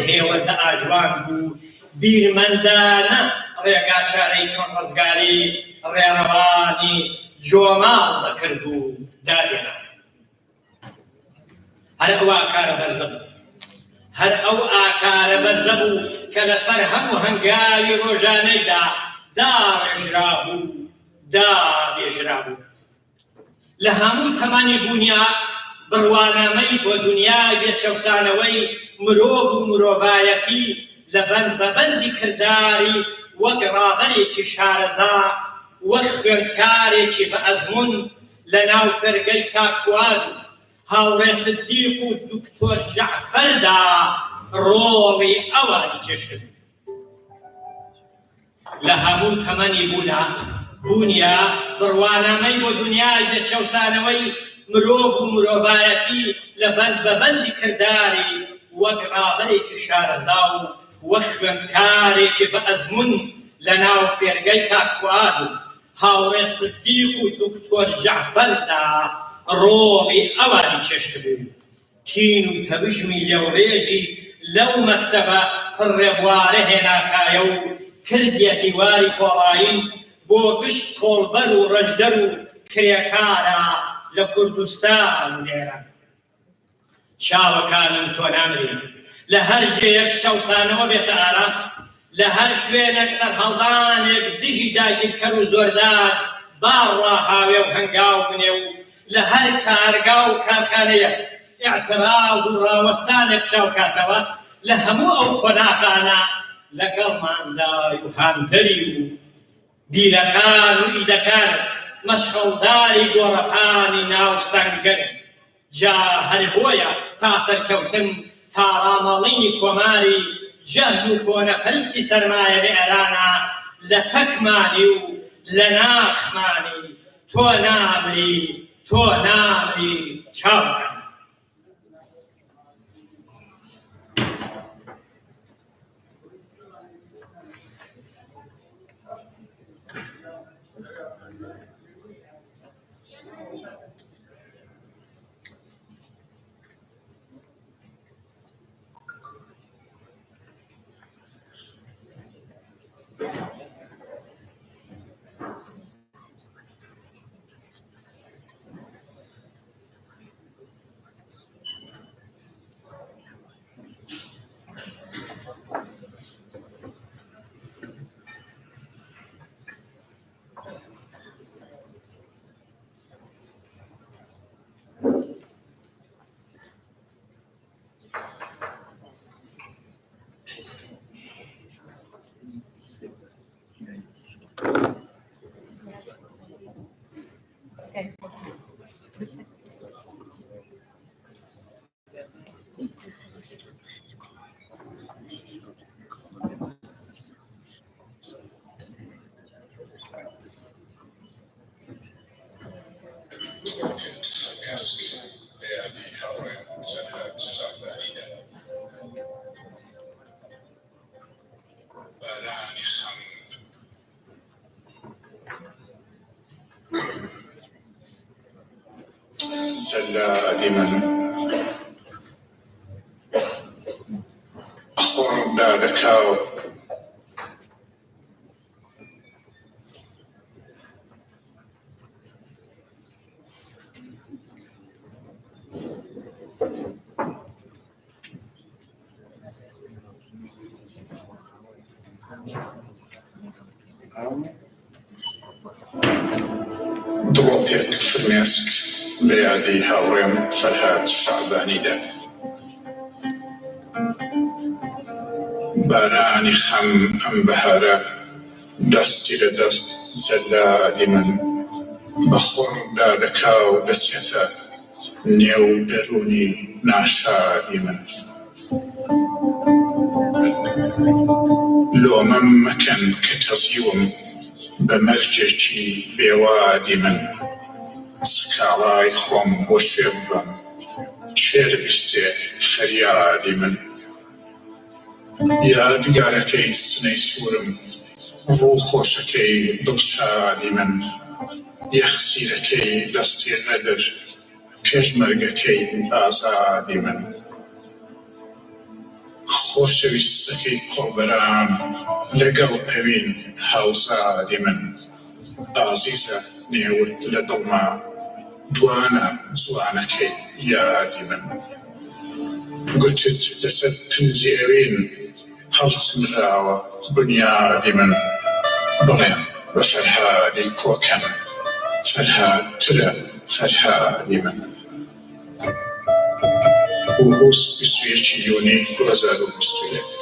S6: هێوەردە ئاژوان بوو بیرمەندانە ڕێگا چارەی چۆن ڕزگاری ڕێڕەوانی جۆماڵ دەکرد و دادێنا. هەر ئەو ئاکارە بەرزە بوو، هەر ئەو ئاکارە بەرزە بوو کە لەسەر هەموو هەنگاوی ڕۆژانەیدا داڕێژرا بوو دابێژرا بوو. لە هەموو تەمانی بوونیا بڕوانامەی بۆ دنیای بێچەوسانەوەی مرۆڤ و مرۆڤایەتی لە بەندی کردداری وەک ڕاهەرێکی شارەزا وەک خوێندکارێکی بە ئەزمون لە ناو فەرگەی کاک فواد هاوڕێ سدیق و دکتۆر جەعفەردا ڕۆڵی ئەوانی چێشت. لە هەموو تەمەنی بوونیا بڕوانامەی بۆ دنیای بێچەوسانەوەی مرۆڤ و مرۆڤایەتی لە بەندی کردداری وەک ڕاهەرێکی شارەزا و وەک خوێندکارێکی بە ئەزمون لە ناو فێرگەی کاک فواد و هاوڕێ سدیق و دکتۆر جەعفەردا ڕۆڵی ئەوانی چێشت بوو. تین و تەبژمی لێوڕێژی لەو مەکتەبە پڕێبوارە هێناکایە و کردیە دیواری کۆڵاین بۆ گشت کۆڵبەر و ڕەشدەر و کرێکارە لە کوردستان و لێرە. چاوەکانم تۆ نامرین لە هەر جێیەک شەوسانەوە بێتە ئارام، لە هەر شوێنێک سەر هەڵدانێک دژی داگیرکەر و زۆردار باڕاهاوێ و هەنگاو بنێ و لە هەر کارگا و کارخانەیەک ئیعتراض و ڕاوەستانێک چاوکاتەوە لە هەموو ئەو خۆناغانە لەگەڵماندای و هاندەری و بیرەکان و ئیدەکان مەشغەڵداری گۆڕەپانی ناو سەنگەر. جا هەر بۆیە تا سەرکەوتن تا ڕامەڵینی کۆماری جەهل و کۆنەپەرستی سەرمایە لێرانە لە تەکمانی و لە ناخمانی تۆ نامری چاوەکان.
S7: دائما أخون دادكاو دروبيك فرميسك بيادي هاوريم فرهاد الشعباني دا بارانی خەم ئەم بەهارە دەستی لە دەست جەلادی من بە خۆڕدا دەکا و دەچێتە نێو دەرونی ناشادی من لۆمەم مەکەن کە تەزیوم بە مەرجێکی بێوادی من سکاڵای خۆم بۆ شوێ ببەم چێ دەبیستێ فەریادی من یادگارەکەی سنەی سوورم ڕوو خۆشەکەی دڵشادی من یەخسیرەکەی دەستێ نەدر پێشمەرگەکەی ئازادی من خۆشەویستەکەی کۆڵبەران لەگەڵ ئەوین هاوزادی من ئازیزە نێوت لە دڵما دوانە جوانەکەی یادی من گوتت لەسەر پنجی ئەوین هەڵسمراوە بنیادی من بڵێم بە فەرهادی کۆکەم فەرهاد ترە فەرهادی من وروس 21 یونی 2021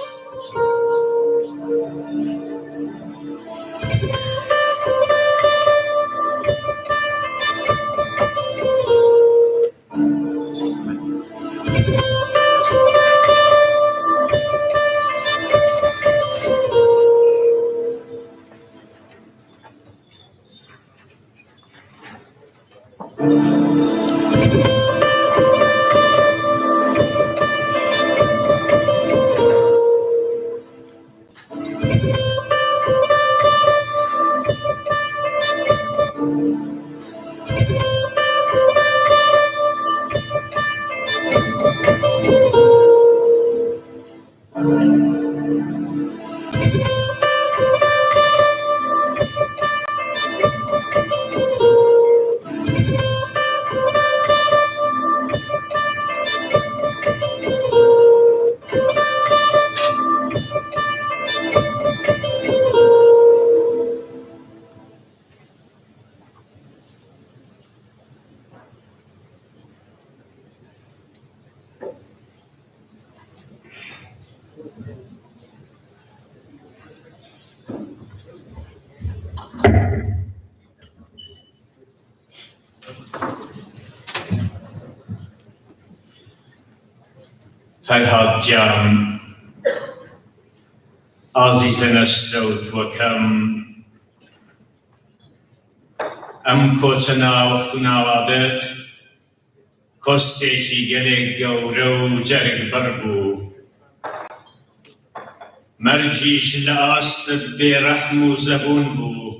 S2: فەرهاد گیان ئازیزە نەستەوت وەکەم ئەم کۆچە ناوەخت و ناوادت کۆستێکی گەلێک گەورە و جەرگبەر بوو مەرجیش لە ئاستت بێڕەحم و زەبوون بوو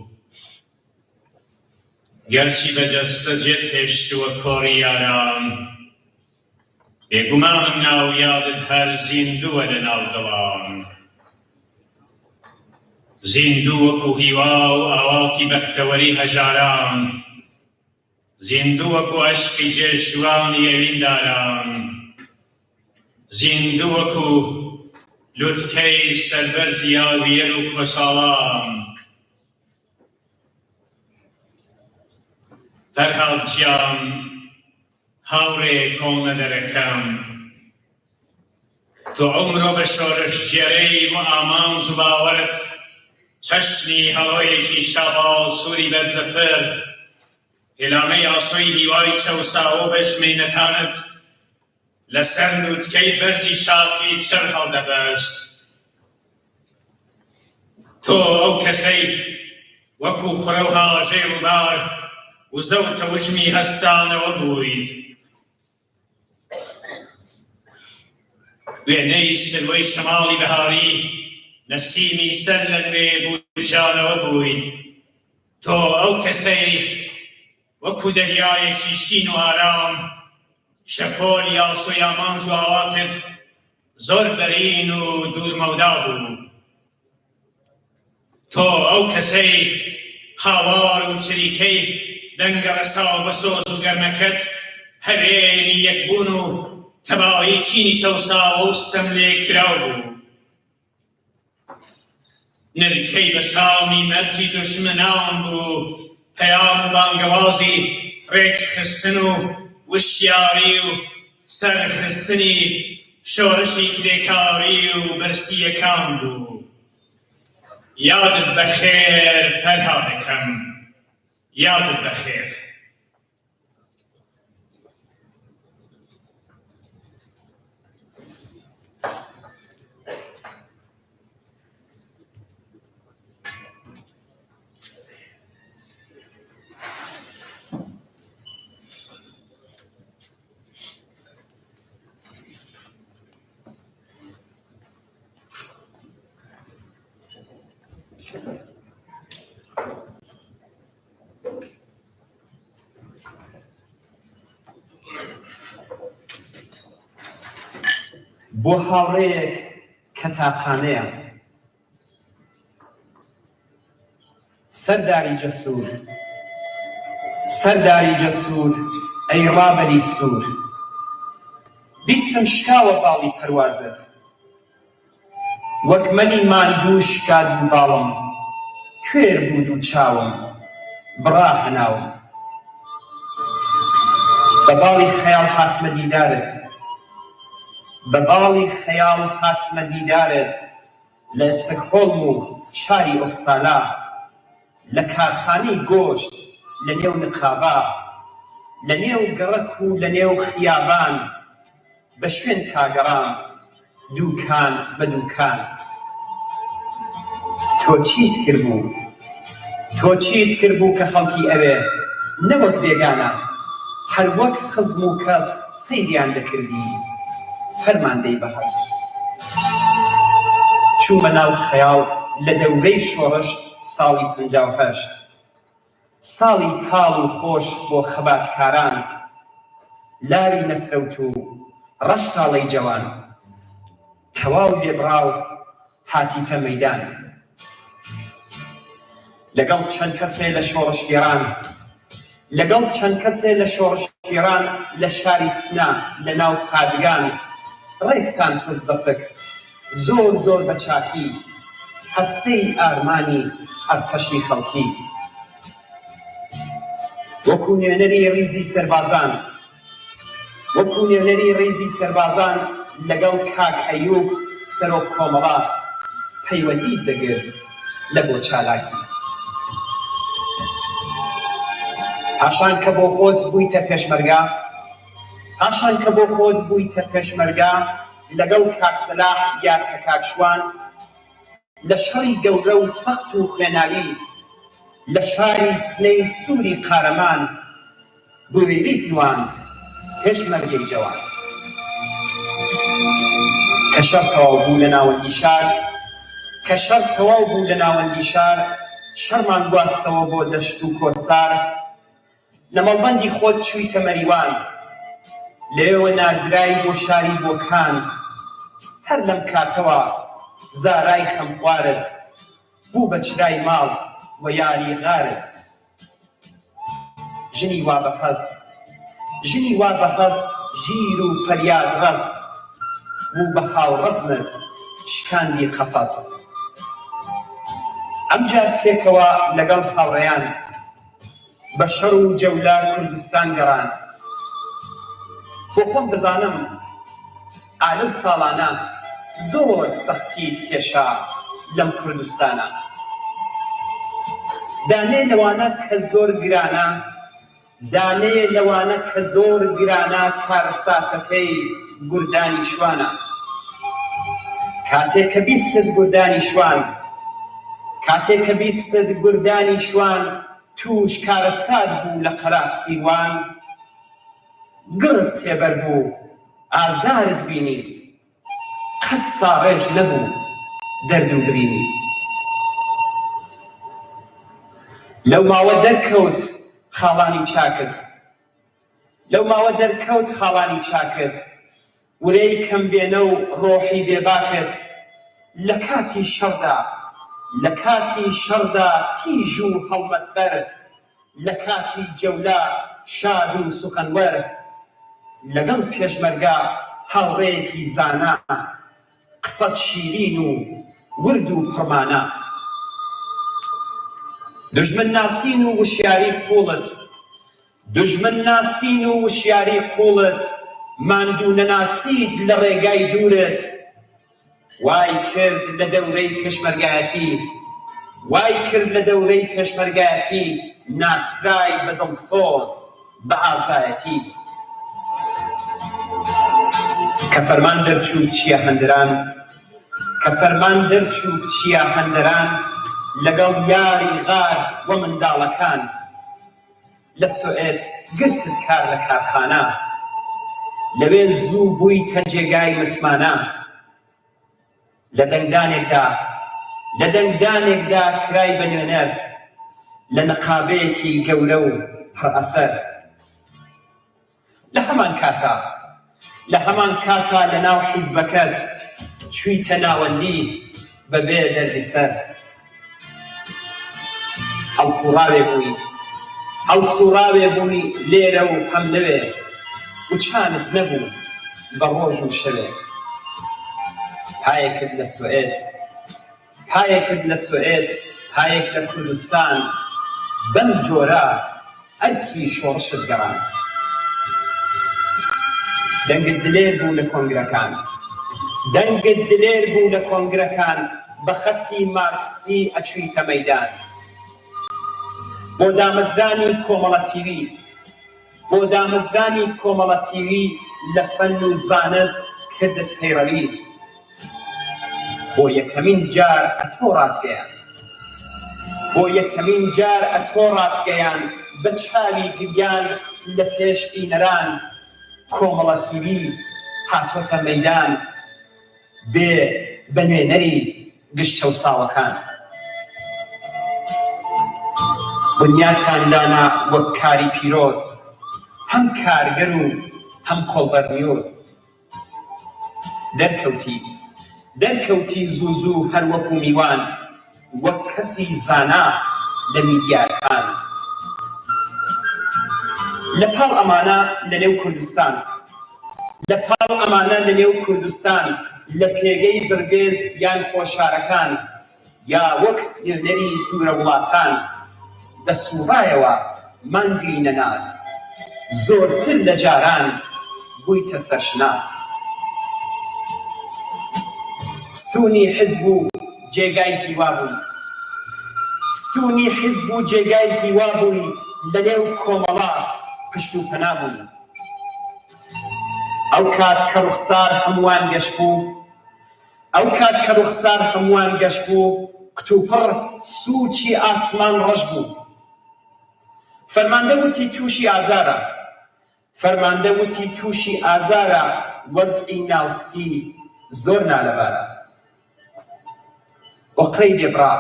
S2: گەرچی بەجەستە جێت هێشتووە کۆڕی یاران بێگومانم ناو یادت هەر زیندووە لە ناو دڵان زیندوو وەکو هیوا و ئاواتی بەختەوەری هەژاران زیندوو وەکو عەشقی جێژوانی ئەوینداران زیندوو وەکو لوتکەی سەربەرزی یاویەر و کۆساڵان فەرهاد گیان هاوڕێ کۆڵنەدەرەکەم تۆ عومرۆ بە شۆرشجێرەی و ئامانج و باوەرت چەشنی هەڵۆیەکی شاباڵ سووری بەرزەفر هێلانەی ئاسۆی هیوای چەوساوە بە ژمێنەکانت لەسەر نوتکەی بەرزی شافی چڕ هەڵدەبەست تۆ ئەو کەسەی وەکو خوڕە و هاژەی ڕووبار وزە و تەوژمی هەستانەوە بوویت وێنەی سروەی شەماڵی بەهاری نەسیمی سەر لە نوێ بووژانەوە بوویت تۆ ئەو کەسەی وەکو دەریایەکی شین و ئارام شەپۆلی ئاسۆی ئامانج و ئاواتت زۆر بەرین و دوورمەودا بوو تۆ ئەو کەسەی هاوار و چریکەی دەنگە ڕەساو بە سۆز و گەرمەکەت هەرێنی یەکبوون و تەباهی چینی چەوساوە و ستەم لێ کراو بوو نرکەی بە سامی مەرجی دوژمنان بوو پەیام و بانگەوازی ڕێک خستن و وشیاری و سەرخستنی شۆڕشی کرێکاری و برسیەکان بوو. یادت بەخێر فەرهادەکەم، یادت بەخێر.
S8: بۆ هاوڕێیەک کە تاقانەیە، سەرداری جەسوور، سەرداری جەسوور، ئەی ڕابەری سوور، بیستم شکاوە باڵی پەروازت، وەک مەلی ماندوو شکاد بوو باڵم، کوێر بوو دوو چاوم، بڕا هەناوم. بە باڵی خەیاڵ هاتمە دیدارت، بە باڵی خەیاڵ هاتمە دیدارت، لە ئەستەکهۆڵم و چاری ئۆپسالا، لە کارخانەی گۆشت لە نێو نقابا، لە نێو گەڕەک و لە نێو خیابان، بە شوێن تاگەڕام دووکان بە دووکان. تۆ چیت کردبوو؟ تۆ چیت کردبوو کە خەڵکی ئەوێ نەوەک بێگانە، هەر وەک خزم و کەس سەیریان دەکردی، فەرماندەی بەهەست. چوومە ناو خەیاڵ لە دەورەی شۆڕش ساڵی 58، ساڵی تاڵ و خۆش بۆ خەباتکاران، لاوی نەسرەوت و ڕەشقاڵەی جەوان، تەواو لێبڕاو هاتیتە مەیدان. لەگەڵ چەند کەسێ لە شۆڕشگێڕان، لەگەڵ چەند کەسێ لە شۆڕشگێڕان، لە شاری سنا لە ناو پادگان، ڕێکتان خست بە فکر زۆر زۆر بە چاکی، هەستەی ئارمانی ئەرتەشی خەڵکی. وەکو نوێنەری ڕیزی سەربازان، وەکو نوێنەری ڕیزی سەربازان، لەگەڵ کاک ئەیوب سەرۆک کۆمەڵا، پەیوەندیت دەگرت لە بۆ چالاکی. پاشان کە بۆ خۆت بوویتە پێشمەرگا، پاشان کە بۆ خۆت بوویتە پێشمەرگا، لەگەڵ کاک سەلاح یا کە کاک شوان، لە شەڕی گەورە و سەخت و خوێناوی، لە شاری سنەی سووری قارەمان، بوێریت نواند پێشمەرگەی جەوان. کە شەڕ تەواو بوو لە ناوەندی شار، کە شەڕ تەواو بوو لە ناوەندی شار، شەڕمان گواستەوە بۆ دەشت و کۆسار، لە مەڵبەندی خۆت چوویتە مەریوان، لەوێوە ناردرای بۆ شاری بۆکان. هەر لەم کاتەوە زارای خەمخوارت، بوو بە چرای ماڵ و یاری غارت. ژنی وا بەهەست، ژنی وا بەهەست، ژیر و فەریاد ڕەست، بوو بە هاوڕەزمت شکاندی قەفەس. ئەمجار پێکەوە لەگەڵ هاوڕێیان، بە شەڕ و جەولار کوردستان گەڕان. بۆ خۆم دەزانم ئالەو ساڵانە زۆر سەختیت کێشا لەم کوردستانە. دانێ لەوانە کە زۆر گرانە، دانێ لەوانە کە زۆر گرانە، کارساتەکەی گوردانی شوانە. کاتێک کە بیستت گوردانی شوان، کاتێک کە بیستت گوردانی شوان، توش کارەسات بوو لە قەراغ سیروان. گڕت تێبەر بوو ئازارت بینی، قەت ساڕێژ نەبوو دەرد و برینی. لەو ماوە دەرکەوت خاڵانی چاکت، لەو ماوە دەرکەوت خاڵانی چاکت، ورەی کەم بێنە و ڕۆحی بێباکت. لە کاتی شەڕدا، لە کاتی شەڕدا تیژ و هەڵمەتبەر، لە کاتی جەولا شاد و سوخەنوەر. لەگەڵ پێشمەرگا هاوڕێیەکی زانا، قسەت شیرین و ورد و پڕمانە. دژمن ناسین و وشیاری قوڵت، دژمن ناسین و وشیاری قوڵت، ماندوو نەناسیت لە ڕێگای دوورت وای کرد لە دەورەی پێشمەرگایەتی وای کرد لە دەورەی پێشمەرگایەتی ناسرای بە دڵسۆز بە ئازایەتی کە فەرمان دەرچوو چیە هەندران کە فەرمان دەرچوو چیە هەندران لەگەڵ یاری غار و منداڵەکان لە سوئێت گرتت کار لە کارخانە لەوێ زوو بوویتە جێگای متمانە لە دەنگدانێکدا کرای بە نوێنەر لە نەقابەیەکی گەورە و پڕئەسەر لە هەمان کاتا لە ناو حیزبەکەت چوویتە ناوەندی بەبێ دەردی سەر هەڵسوڕاوێ بووی لێرە و هەم لەوێ وچانت نەبوو بە ڕۆژ و شەوێ هایەکت لە سوئێت هایەک لە کوردستان بەم جۆرە ئەرکی شۆڕشت گەڕان دەنگت دلێر بوو لە کۆنگرەکان بە خەتی مارکسی ئەچوویتە مەیدان بۆ دامەزرانی کۆمەڵە تیوی لە فەن و زانست کردت پەیڕەوی بۆ یەکەمین جار ئەتۆ ڕاتگەیان بە چاوی گریان لە پێش بینەران کۆمەڵە تیوی هاتۆتە مەیدان بێ بە نوێنەری گشتە و ساڵەکان بنیاتان دانا وەک کاری پیرۆز هەم کارگەر و هەم کۆڵبەرنیۆز دەرکەوتی زوو هەر وەکو میوان وەک کەسی زانا لە میدیاکان لەپاڵ ئەمانە لە نێو کوردستان لە پێگەی زرگێز یان خۆشارەکان یا وەک نوێنەری دوورە وڵاتان دەسوڕایەوە مانگی نەناس زۆرتر لە جاران بوویتە سەرشناس ستونی حیزب و جێگای هیوا بووی لە نێو کۆمەڵە پشت و پەنا بووی ئەو کات کە ڕوخسار هەمووان گەشت بوو کتوپڕ سووچی ئاسمان ڕەش بوو فەرماندە وتی تووشی ئازارە وەزعی ناوسکی زۆر نالەبارە وەقرەی دێبڕا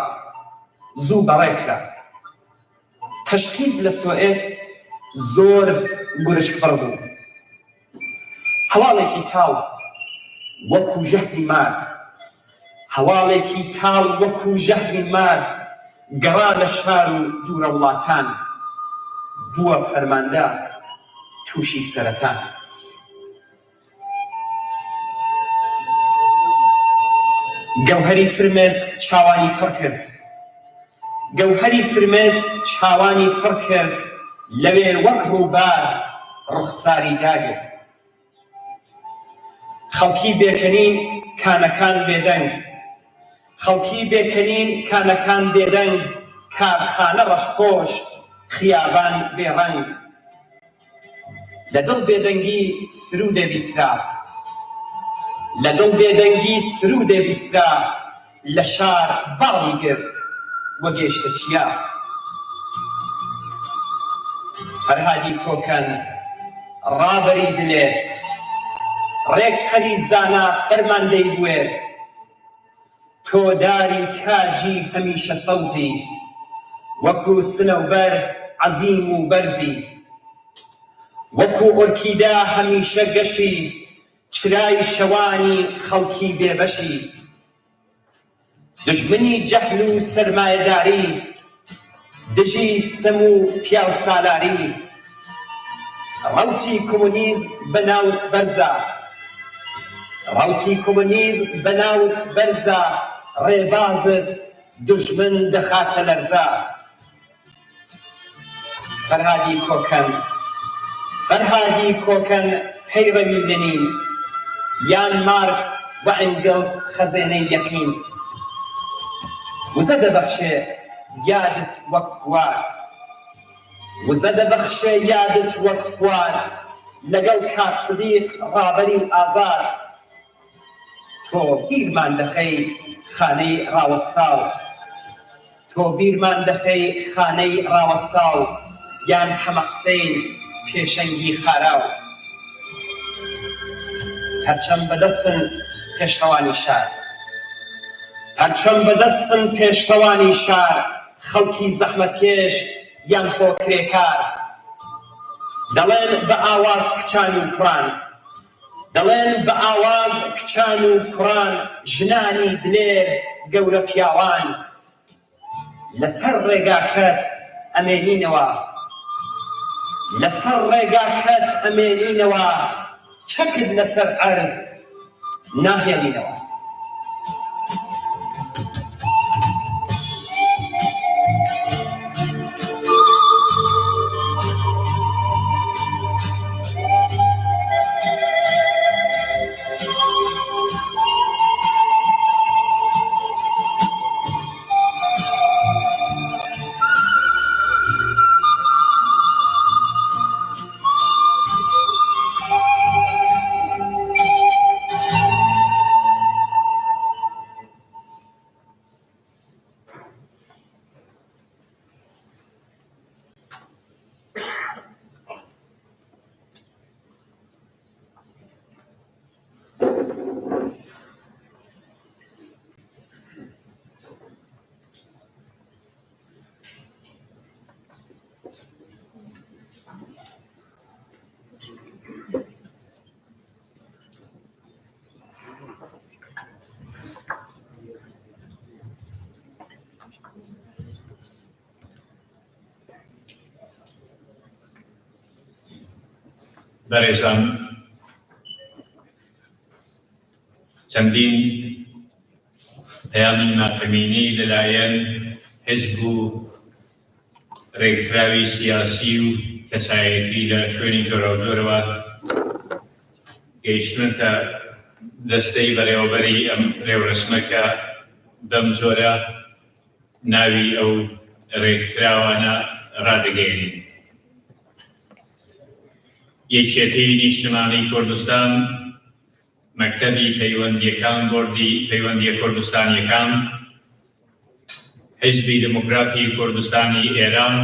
S8: زوو بەڕێکرا تەشخیص لە سوئێت زۆر گورشکپڕ بوو هەواڵێکی تاڵ وەکو ژەهری مار گەڕا لە شار و دوورە وڵاتان بووە فەرماندە تووشی سەرەتان گەوهەری فرمێس چاوانی پڕ کرد لەوێ وەک ڕووبار ڕوخساری داگرت خەڵکی بێکەنین کانەکان بێدەنگ کارخانە ڕەشپۆش خیابان بێڕەنگ لەدڵ بێدەنگی سرود بیسرا لە شار باڵی گرت وەگەیشتە چیا فەرهادی کۆکەن ڕابەری دلێر ڕێک خەری زانا فەرماندەی بوێر تۆ داری کاجی هەمیشە سەوزی وەکو سنەوبەر عەزیم و بەرزی وەکو ئۆرکیدا هەمیشە گەشی چرای شەوانی خەڵکی بێبەشی دژمنی جەهل و سەرمایەداری دژی ستەم و پیاو سالاری ڕەوتی کۆمۆنیزم بەناوت بەرزە ڕێبازت دژمن دەخاتە لەرزە فەرهادی کۆکەن پەیڕەوی لەنین یان مارکس و ئەنگڵز خەزێنەی یەقین وزە دەبەخشێ یادت وەک فوات وزە دەبەخشێ یادت وەک فوات لەگەڵ کاک سدیق ڕابەری ئازاد تۆ بیرمان دەخەی خانەی ڕاوەستاو تۆ بیرمان دەخەی خانەی ڕاوەستاو یان حەمە حوسەین پێشەنگی خاراو پەرچەم بەدەستن پێشڕەوانی شار پەرچەم بەدەستن پێشڕەوانی شار خەڵکی زەحمەتکێش یان خۆ کرێکار دەڵێن بە ئاواز کچان و کوڕان دەڵێن بە ئاواز کچان و کوڕان ژنانی دلێر گەورە پیاوان لەسەر ڕێگاکەت ئەمێنینەوە لەسەر ڕێگاکەت ئەمێنینەوە چەکت لەسەر عەرز ناهێنینەوە
S1: بەڕێزان چەندین پەیامی مافەمینی لەلایەن حیزب و ڕێکخراوی سیاسی و کەسایەتی لە شوێنی جۆرە و جۆرەوە گەیشتونەتە دەستەی بەڕێوەبەری ئەم ڕێوڕسمەکە بەم جۆرە ناوی ئەو ڕێکخراوانە ڕادەگەێنین. یەکێتی نیشتمانی کوردستان مەکتەبی پەیوەندیەکان بۆردی پەیوەندیە کوردستانیەکان حیزبی دموکراتی کوردستانی ئێران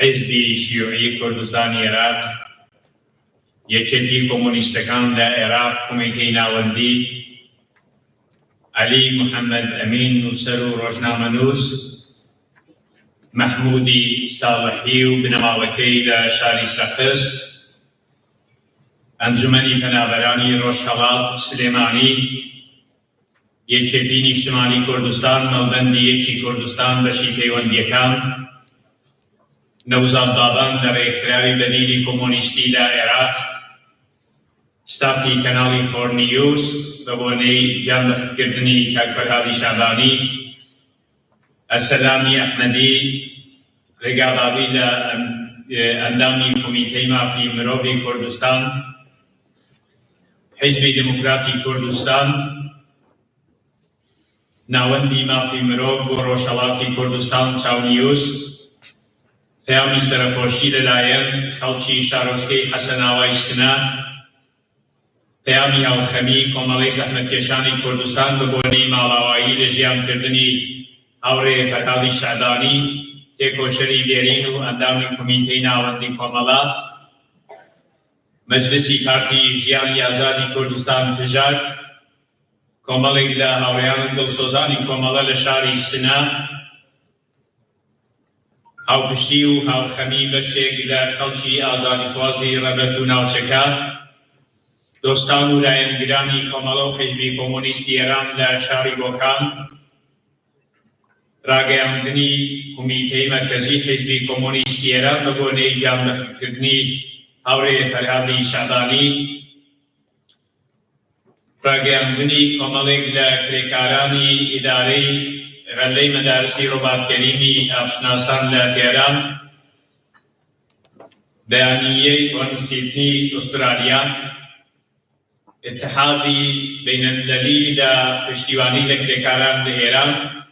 S1: حیزبی شیوعی کوردستانی عێراق یەکێتی کۆمۆنیستەکان لە عێراق کۆمیتەی ناوەندی عەلی محەممەد ئەمین نووسەر و ڕۆژنامەنووس محمودی ساڵحی و بنەماڵەکەی لە شاری سەقست ئەنجومەنی پەنابەرانی ڕۆژهەڵات سلێمانی یەکێتی نیشتمانی کوردستان مەڵبەندی یەکی کوردستان بەشی پەیوەندیەکان نەوزاد بابان لە ڕێکخراوی بەدیلی کۆمۆنیستی لە عێراق ستافی کەناڵی خۆرنیوز بە بۆنەی جانبەختکردنی کاک فەرهادی شابانی ئەسەلامی ئەحمەدی ڕێگابابی لە ئەندامی کۆمیتەی مافی مرۆڤی کوردستان حیزبی دموکراتی کوردستان ناوەندی مافی مرۆڤ بۆ ڕۆژهەڵاتی کوردستان چاونیوز پەیامی سەرخۆشی لەلایەن خەڵکی شارۆچکەی حەسەناوای سنە پەیامی هاوخەمی کۆمەڵەی زەحمەتکێشانی کوردستان بە بۆنەی ماڵاوایی لە ژیانکردنی هاوڕێ فەرهادی شعبانی تێکۆشەری دێرین و ئەندامی کۆمیتەی ناوەندی کۆمەڵە مەجلسی پارتی ژیانی ئازادی کوردستان پژاک کۆمەڵێک لە هاوڕێیان دڵسۆزانی کۆمەڵە لە شاری سنە هاوپشتی و هاوخەمی بەشێک لە خەڵکی ئازادیخوازی ڕەبەت و ناوچەکە دۆستان و لایەنگرانی کۆمەڵە و حیزبی کۆمۆنیستی ئێران لە شاری بۆکان ڕاگەیاندنی کۆمیتەی مەرکەزی حیزبی کۆمۆنیستی ئێران بە بۆنەی جانبەختکردنی هاوڕێ فەرهادی شعبانی ڕاگەیاندنی کۆمەڵێک لە کرێکارانی ئیدارەی غەلەی مەدارسی ڕۆباتکەریمی ئاوشناسان لە تێران
S2: بيانية وان سيدني أستراليا اتحادي بين المللي لپشتیوانی لكريكاران لإيران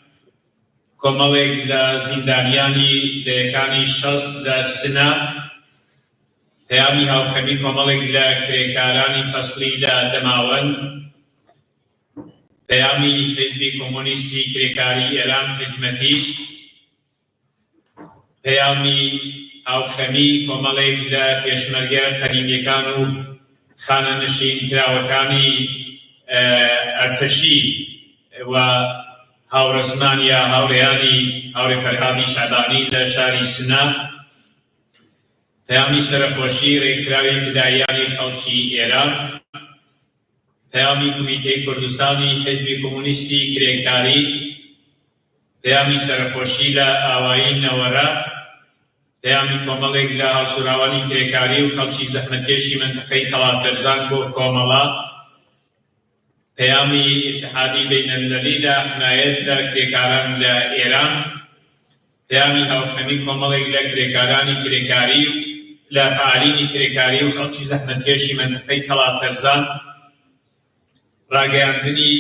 S2: كومالك لزندانياني لكاني شص لسنة پەیامی هاوخەمی کۆمەڵێک لە کرێکارانی فەسڵی لە دەماوەند پەیامی حیزبی کۆمۆنیستی کرێکاری ئێران حکومەتیش پەیامی هاوخەمی کۆمەڵێک لە پێشمەرگە قەدیمیەکان و خانەنشین کراوەکانی ئەرتەشی و هاوڕەزمان یا هاوڕێیانی هاوڕێ فەرهادی شەعبانی لە شاری سنە پەیامی سەرخۆشی ڕێکخراوی فیداییانی خەڵکی ئێران پەیامی کۆمیتەی کوردستانی حیزبی کۆمۆنیستی کرێکاری پەیامی سەرخۆشی لە ئاوایی نەوەرە پەیامی کۆمەڵێک لە هاوسوراوانی کرێکاری و خەڵکی زەحمەتکێشی منتەقەی کەڵاتەرزان بۆ کۆمەڵە پەیامی اتحادی بینەلمەللی لە حمایەت لە کرێکاران لە ئێران پەیامی هاوخەمی کۆمەڵێک لە کرێکارانی کرێکاری و لە فعالینی کرێکاری و خەڵکی زەحمەتکێشی منتەقەی کەڵاتەرزان ڕاگەیاندنی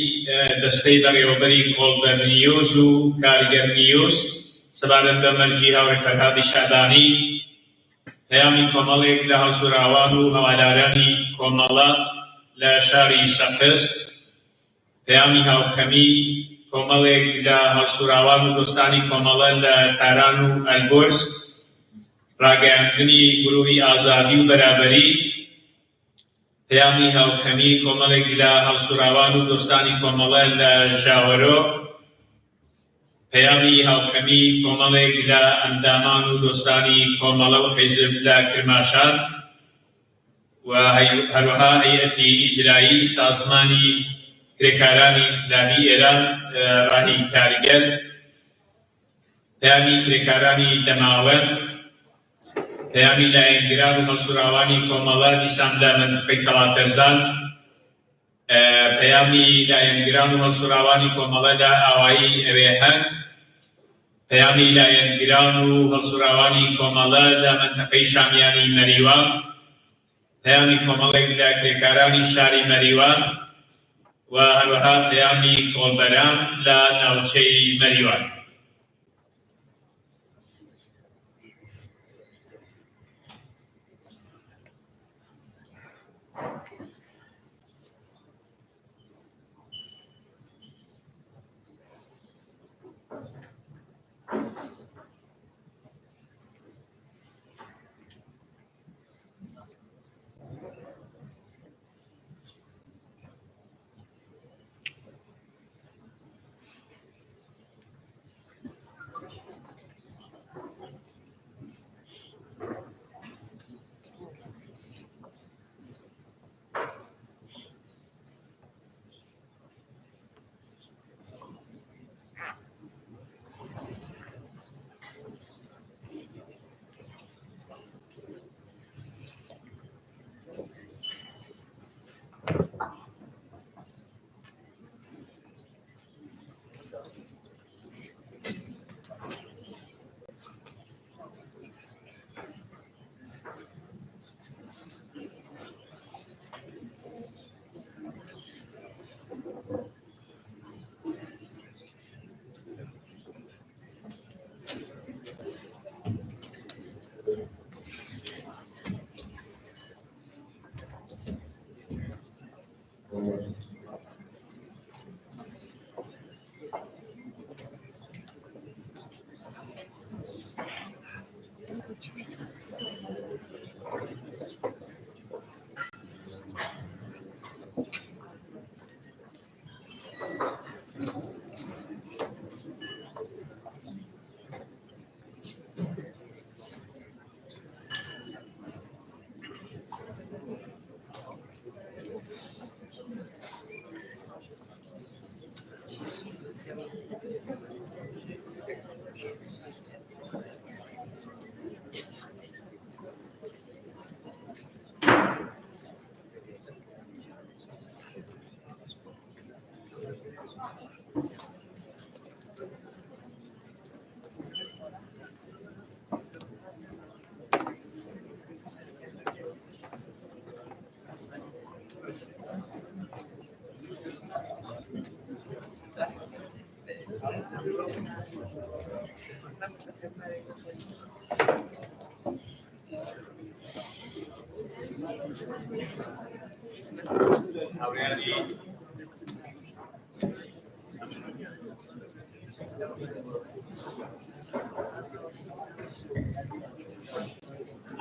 S2: دەستەی بەڕێوەبەری کۆڵبەرنیوز و کارگەر نیوز سەبارەت بە مەرجی هاوڕێ فەرهادی شەعبانی پەیامی کۆمەڵێک لە هەڵسوراوان و هەوادارانی کۆمەڵە لە شاری سەقس پەیامی هاوخەمی کۆمەڵێک لە هەڵسوراوان و دۆستانی کۆمەڵە لە تاران و ئەلبۆرس ڕاگەیاندنی گروهی ئازادی و بەرابەری پەیامی هاوخەمی کۆمەڵێک لە هەڵسوراوان و دۆستانی کۆمەڵە لە ژاوەرۆ پەیامی هاوخەمی کۆمەڵێک لە ئەندامان و دۆستانی کۆمەڵە و حیزب لە کرماشان و هەروەها هەیئەتی ئیجرایی سازمانی کرێکارانی ئینقلابی ئێران ڕاهی کاریگەر پەیامی کرێکارانی دەماوەند پەیامی لایەنگران و هەڵسوراوانی کۆمەڵە دیسان لە منتەقەی کەڵاتەرزان پەیامی لایەنگران و هەڵسوراوانی کۆمەڵە لە ئاوایی ئەوێهەنگ پەیامی لایەنگران و هەڵسوراوانی کۆمەڵە لە منتەقەی شامیانی مەریوان پەیامی کۆمەڵێک لە کرێکارانی شاری مەریوان و هەروەها پەیامی کۆڵبەران لە ناوچەی مەریوان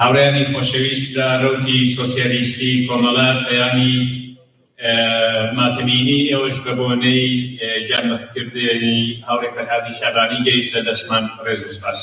S1: هاوڕێیانی خۆشەویست لە ڕەوتی سۆسیالیستی کۆمەڵە پەیامی ماتەمینی ئێوەش بە بۆنەی جانبەخکردنی هاوڕێ فەرهادی شابانی گەیشتە دەستمان ڕێز و سپاس.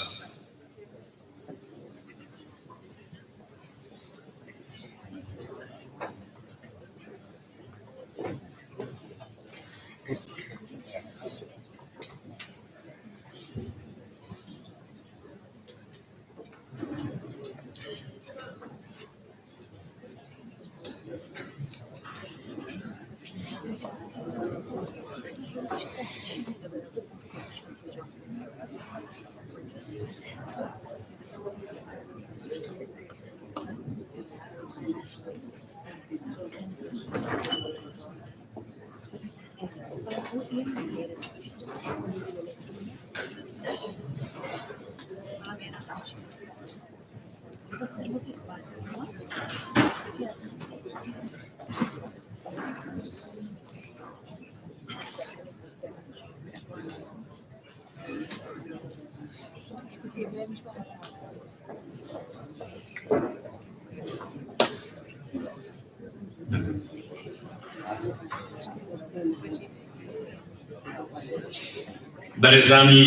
S1: بەڕێزانی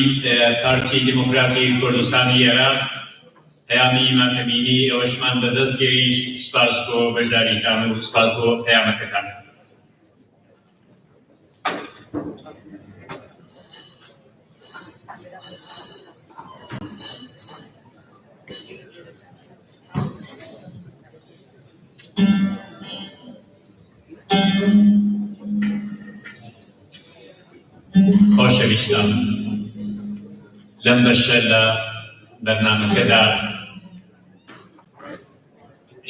S1: پارتی دیموکراتی کوردستانی عێراق پەیامی ماتەمینی ئێوەشمان بەدەست گەیشت. سپاس بۆ بەشداریتان و سپاس بۆ پەیامەکەتان. خۆشەویستان، لەم بەشە لە بەرنامەکەدا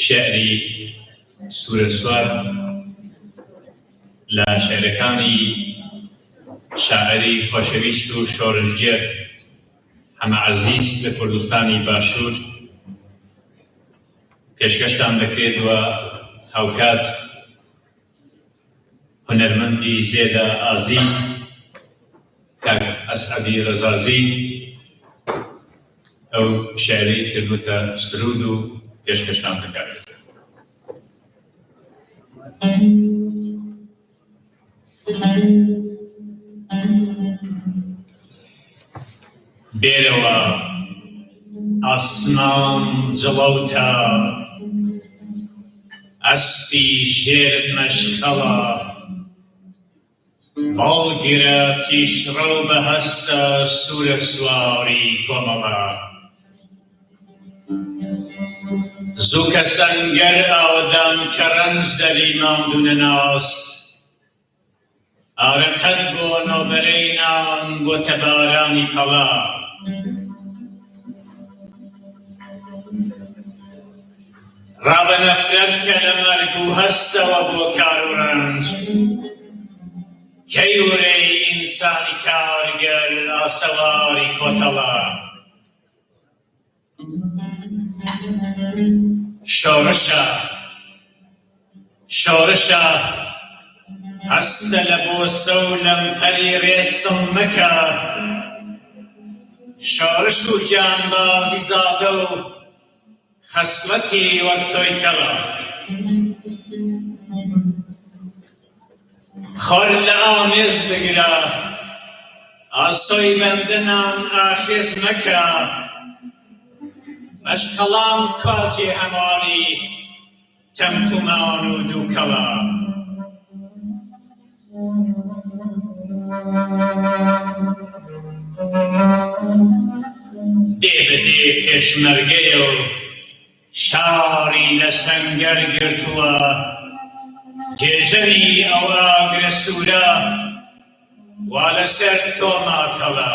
S1: شێعری سوورە سوار لە شێعرەکانی شاعری خۆشەویست و شۆڕژگێر هەمە عەزیز لە کوردستانی باشوور پێشکەشتان دەکرێت و هاوکات هونەرمەندی زێدە ئازیز کاک ئەسعەدی ڕەزازی ئەو شێعری کردوتە سرود و پێشکەشتان دەکات. بێرەوە ئاسمان جڵەوتە، ئەسپی ژێرت مەشخەڵە، بەڵگرە پیشڕەو بە هەستە سوورە سواری کۆمەڵە. زووکە سەنگەر ئاوەدان کە ڕەنج دەری ماندوونە ناس، ئارەقەت بۆ نۆبەرەی نام بۆتە بارانی پەڵا. ڕابە نەفرەت کە لە مەرگ و هەستەوە بۆ کار و ڕەنج، کەی وەرەی ئینسانی کارگەر ئاسەواری کۆتەڵە. شۆڕشە شۆڕشە هەستە لە بۆسە و لەمپەری ڕێسم مەکە، شۆڕش و جانبازی زادە و خەسڵەتی وەک تۆی کەڵە. خۆر لە ئامێز بگرە، ئاستۆی بەندەنان ئاخێز مەکە، مەشقەڵام کاتی هەمانی تەمتومان و دووکەڵە. دێ بەدێ پێشمەرگەیە و شاری لە سەنگەر گرتووە، جێژەری ئەو ئاگرە سوورە وا لەسەر تۆ ماتەڵە.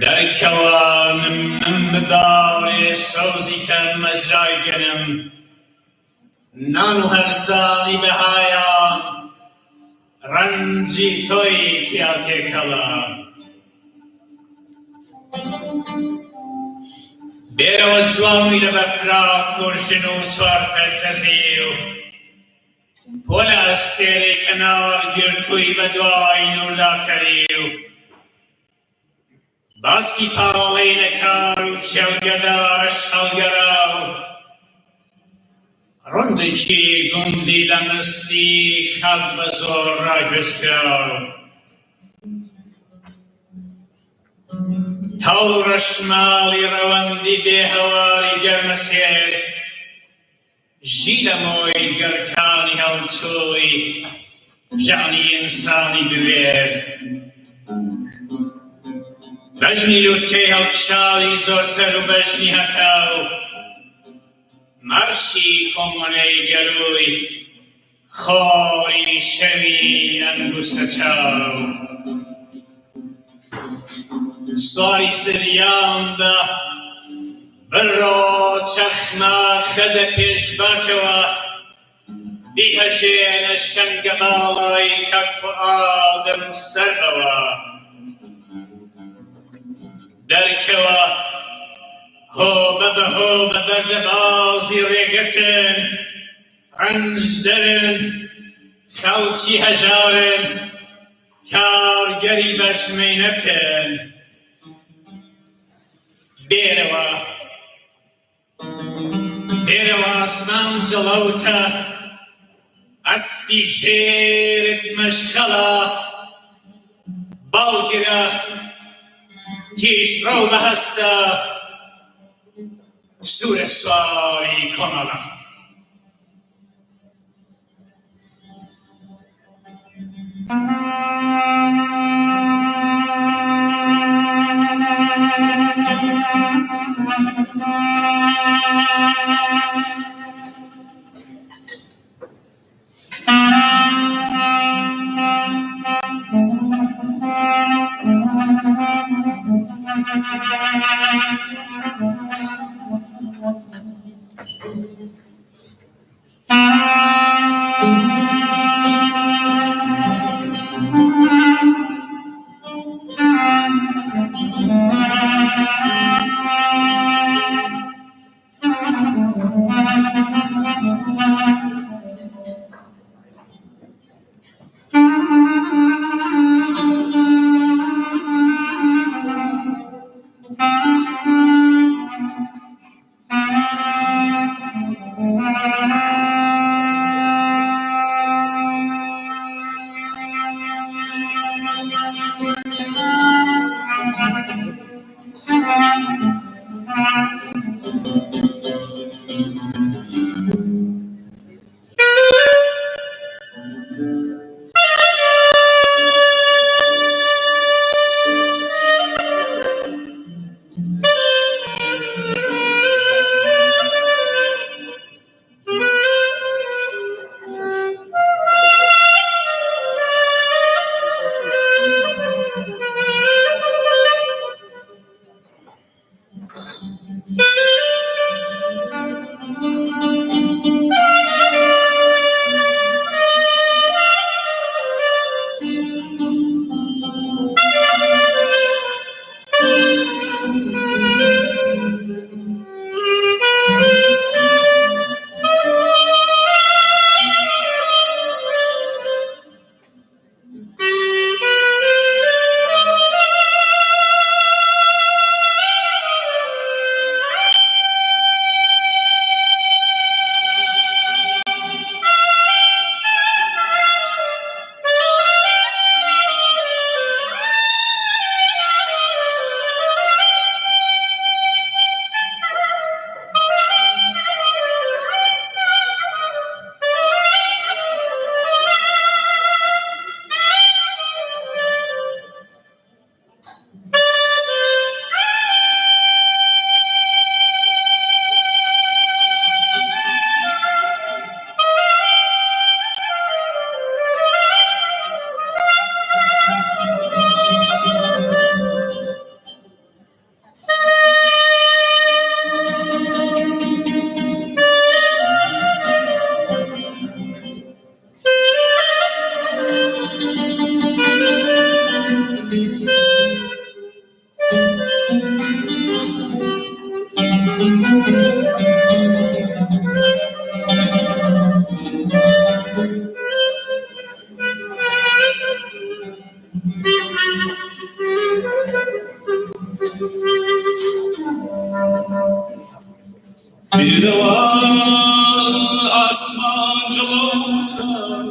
S1: دەرکەوە من ببارێ سەوزی کە مەزرای گەنم، نان و هەرزانی بەهایان
S2: ڕەنجی تۆی تیا تێکەڵە بێرەوە جوڵاوی لە بەفرا کورژن و چوار پەرتەزی و پۆلە ئەستێرەی کەنار گرتووی بە دوای نورداکەری و باسکی پاڵەی لە کار و شێڵگەدارەش هەڵگەرا و ڕوندێکی گوندی لە مستی خەڵک بە زۆر ڕاگوێزکرا و تاڵ و ڕەشماڵی ڕەوەندی بێهەواری گەرمەسێر ژی لە مۆی گەڕکانی هەڵچۆی ژانی ئینسانی بوێر بەژنی لووتکەی هەڵکشاڵی زۆر سەر و بەژنی هەتاو مەرشی کۆمەڵەی گەلووی خۆری شەوی ئەنگوستە چاو سواری زریان بە بڕۆ چەخمە خەدە پێشباکەوە بیهەژێنە شەنگە باڵای کاک فوئادم سەربەوە دەرکەوە هۆ بە بەردەبازی ڕێگەتن ڕەنج دەرن خەڵکی هەژارن کارگەری بەشمێنەتن بێرەوە ئاسمان جڵەوتە ئەسپی شێرت مەشخەڵە بەڵگرە تیژڕە و بەهەستە سوورە سواری کۆمەڵە
S9: آسمان جلوتر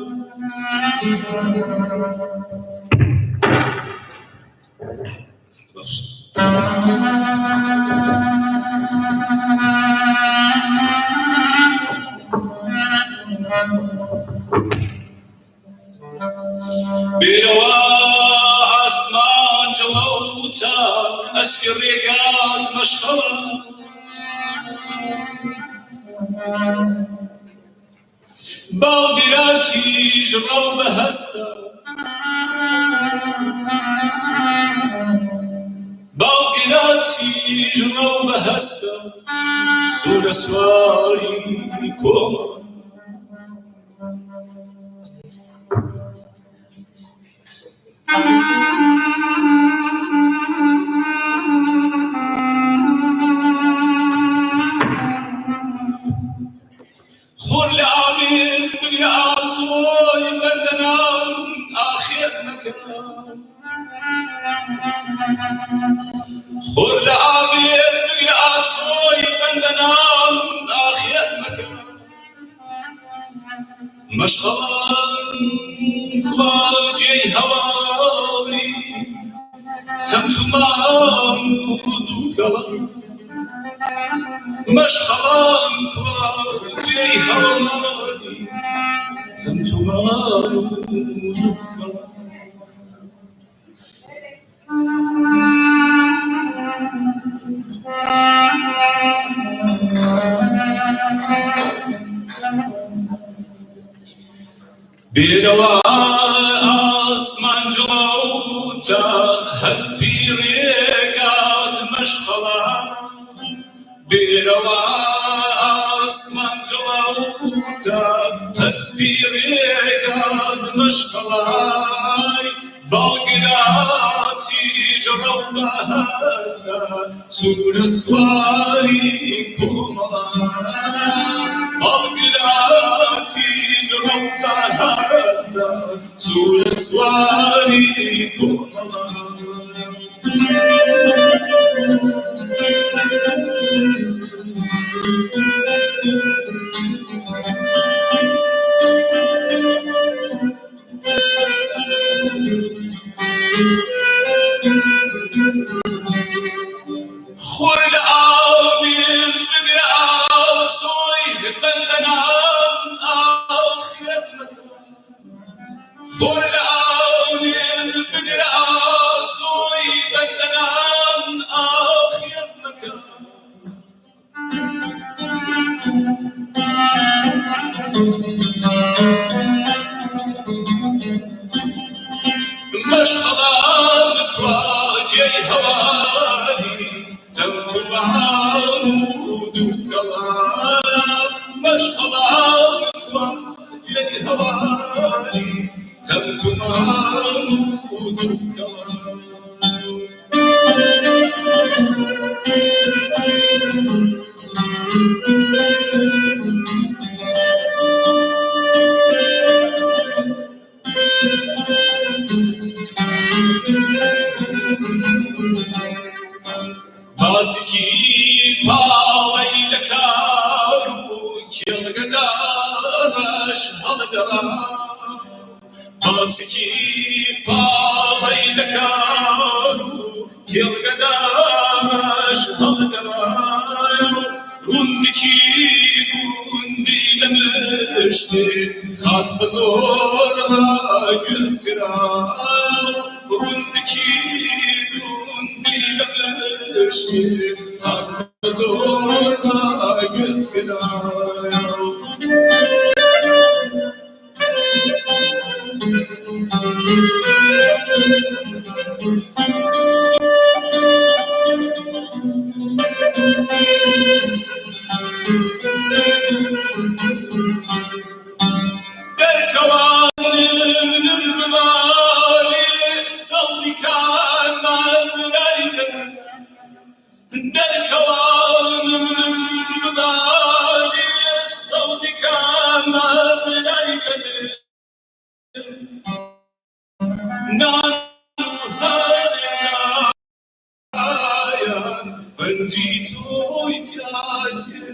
S9: بیروا آسمان جلوتر اسکی ریگان مشغله باقیراتی جلو به هسته باقیراتی جلو به هسته سور سواری کن خور لعابيز بقل عصوي بدنا آخيز مكان خور لعابيز بقل عصوي بدنا آخيز مكان مشغلان كواجي هواري تمتمان ودوكلا مشغلان كواجي هواري تمتمان ودوكلا بیروا آسمان جلوتا هستی ریگات مشغله بیروا آسمان جلوتا هستی ریگات مشغله باقیراتی جلو به هسته سور سواری کمالا باقیراتی جلو به هسته سور سواری کمالا خور الآمیز بگل آسوی بندنام آخی از مکان خور الآمیز بگل آسوی بندنام آخی از مکان مشغلان کواجی هواری تمتمان ودوكلا مشغلان كواجي هواري تمتمان ودوكلا باسكي باوي لكارو كيل قداش هالدرا باسكي باوي لكارو كيل قداش هالدرا روندكي روندي لمشتي خاط بزور ما يسكرا روندكي روندي لمشتي خاط بزور ما يسكرا در کوانم الممالي صوتي كان مازنايدن در کوانم الممالي صوتي كان مازنايدن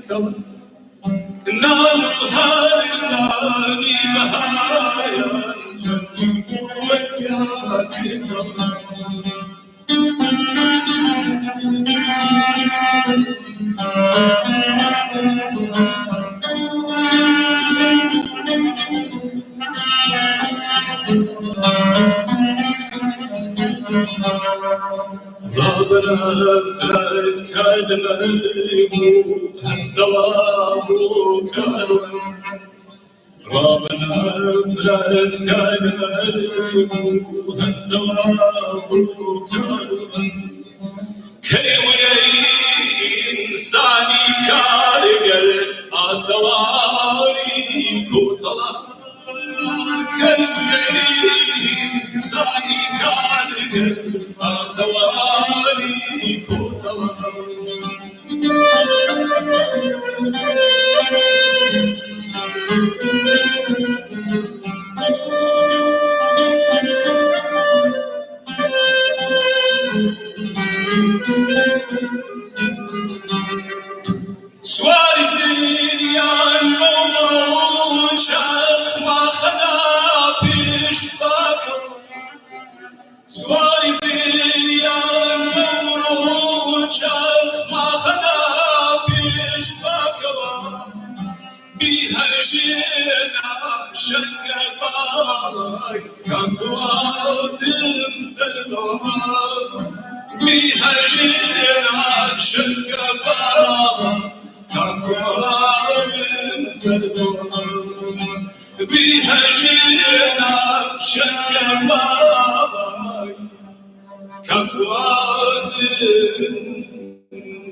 S9: کەڵ نان و هەرزانی بەهایان وەزیاتی کەڵ رابنا فرد كلمة هستوى كارون رابنا فرد كلمة هستوى كارون كي ولي إنساني كارجر أسواري كوتلا كي ولي إنساني كارجر أسواري كوتلا سواري الدنيا النمر شيخ ما خلا بيش باكر سواري الدنيا النمر شيخ ما خلا بيش باكر بيها جينا شق باي كان فؤاد مسلوها بيها جينا شق باي كان فؤاد مسلوها بيها جينا شق باي كان فؤاد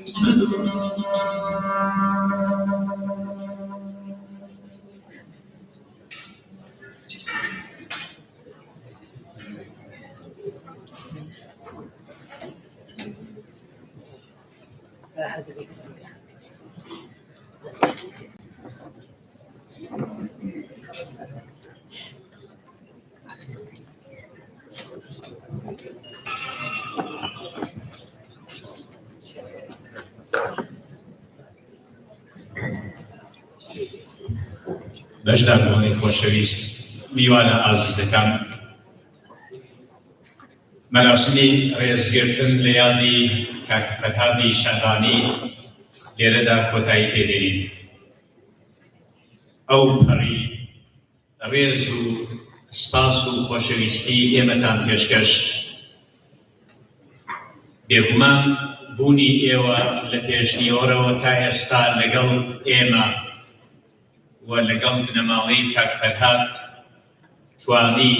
S9: مسلوها
S1: بەشداربوونی خۆشەویست میوانە ئازیزەکان مەراسمی ڕێزگرتن لە یادی کاک فەرهادی شادانی لێرەدا کۆتایی پێدەین ئەو پەڕی ڕێز و سپاس و خۆشەویستی ئێمەتان پێشکەش بێگومان بوونی ئێوە لە پێشنیۆرەوە تا ئێستا لەگەڵ ئێمە و لەگەڵ بنەماڵەی کاک فەرهاد توانی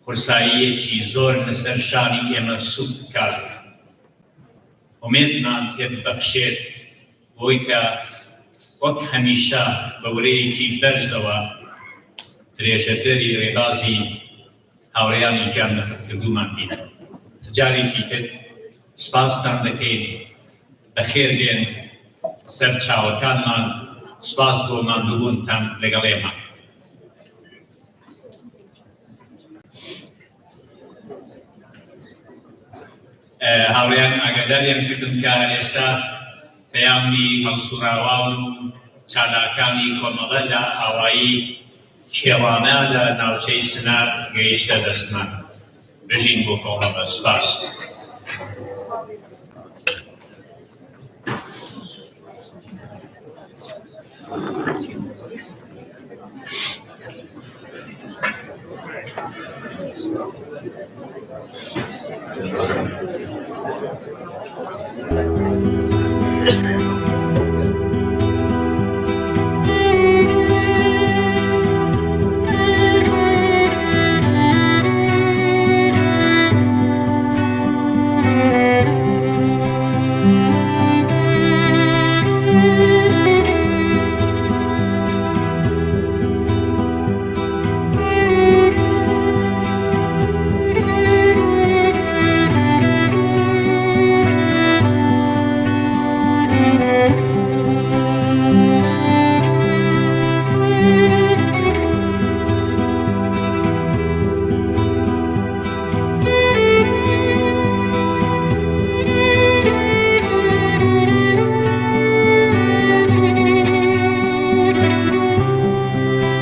S1: خورساییەکی زۆر لەسەر شانی ئێمە سوود بکات ئومێدمان پێ ببەخشێت بۆی کە وەک هەمیشە بە وەرەیەکی بەرزەوە درێژەدەری ڕێبازی هاوڕێیانی گیان نەخەتکردومان بینە جارێکی تر سپاستان دەکەین بەخێر بێن سەر چاوەکانمان سپاس بۆ ماندووبوونتان لەگەڵ ئێمە هاوڕێیان ئاگاداریان کردم کە ئێستا پەیامی هەڵسوراوان و چالاکانی کۆمەڵە لە ئاوایی کێوانە لە ناوچەی سنار گەیشتە دەستمان بژین بۆ کۆڵەبە سپاس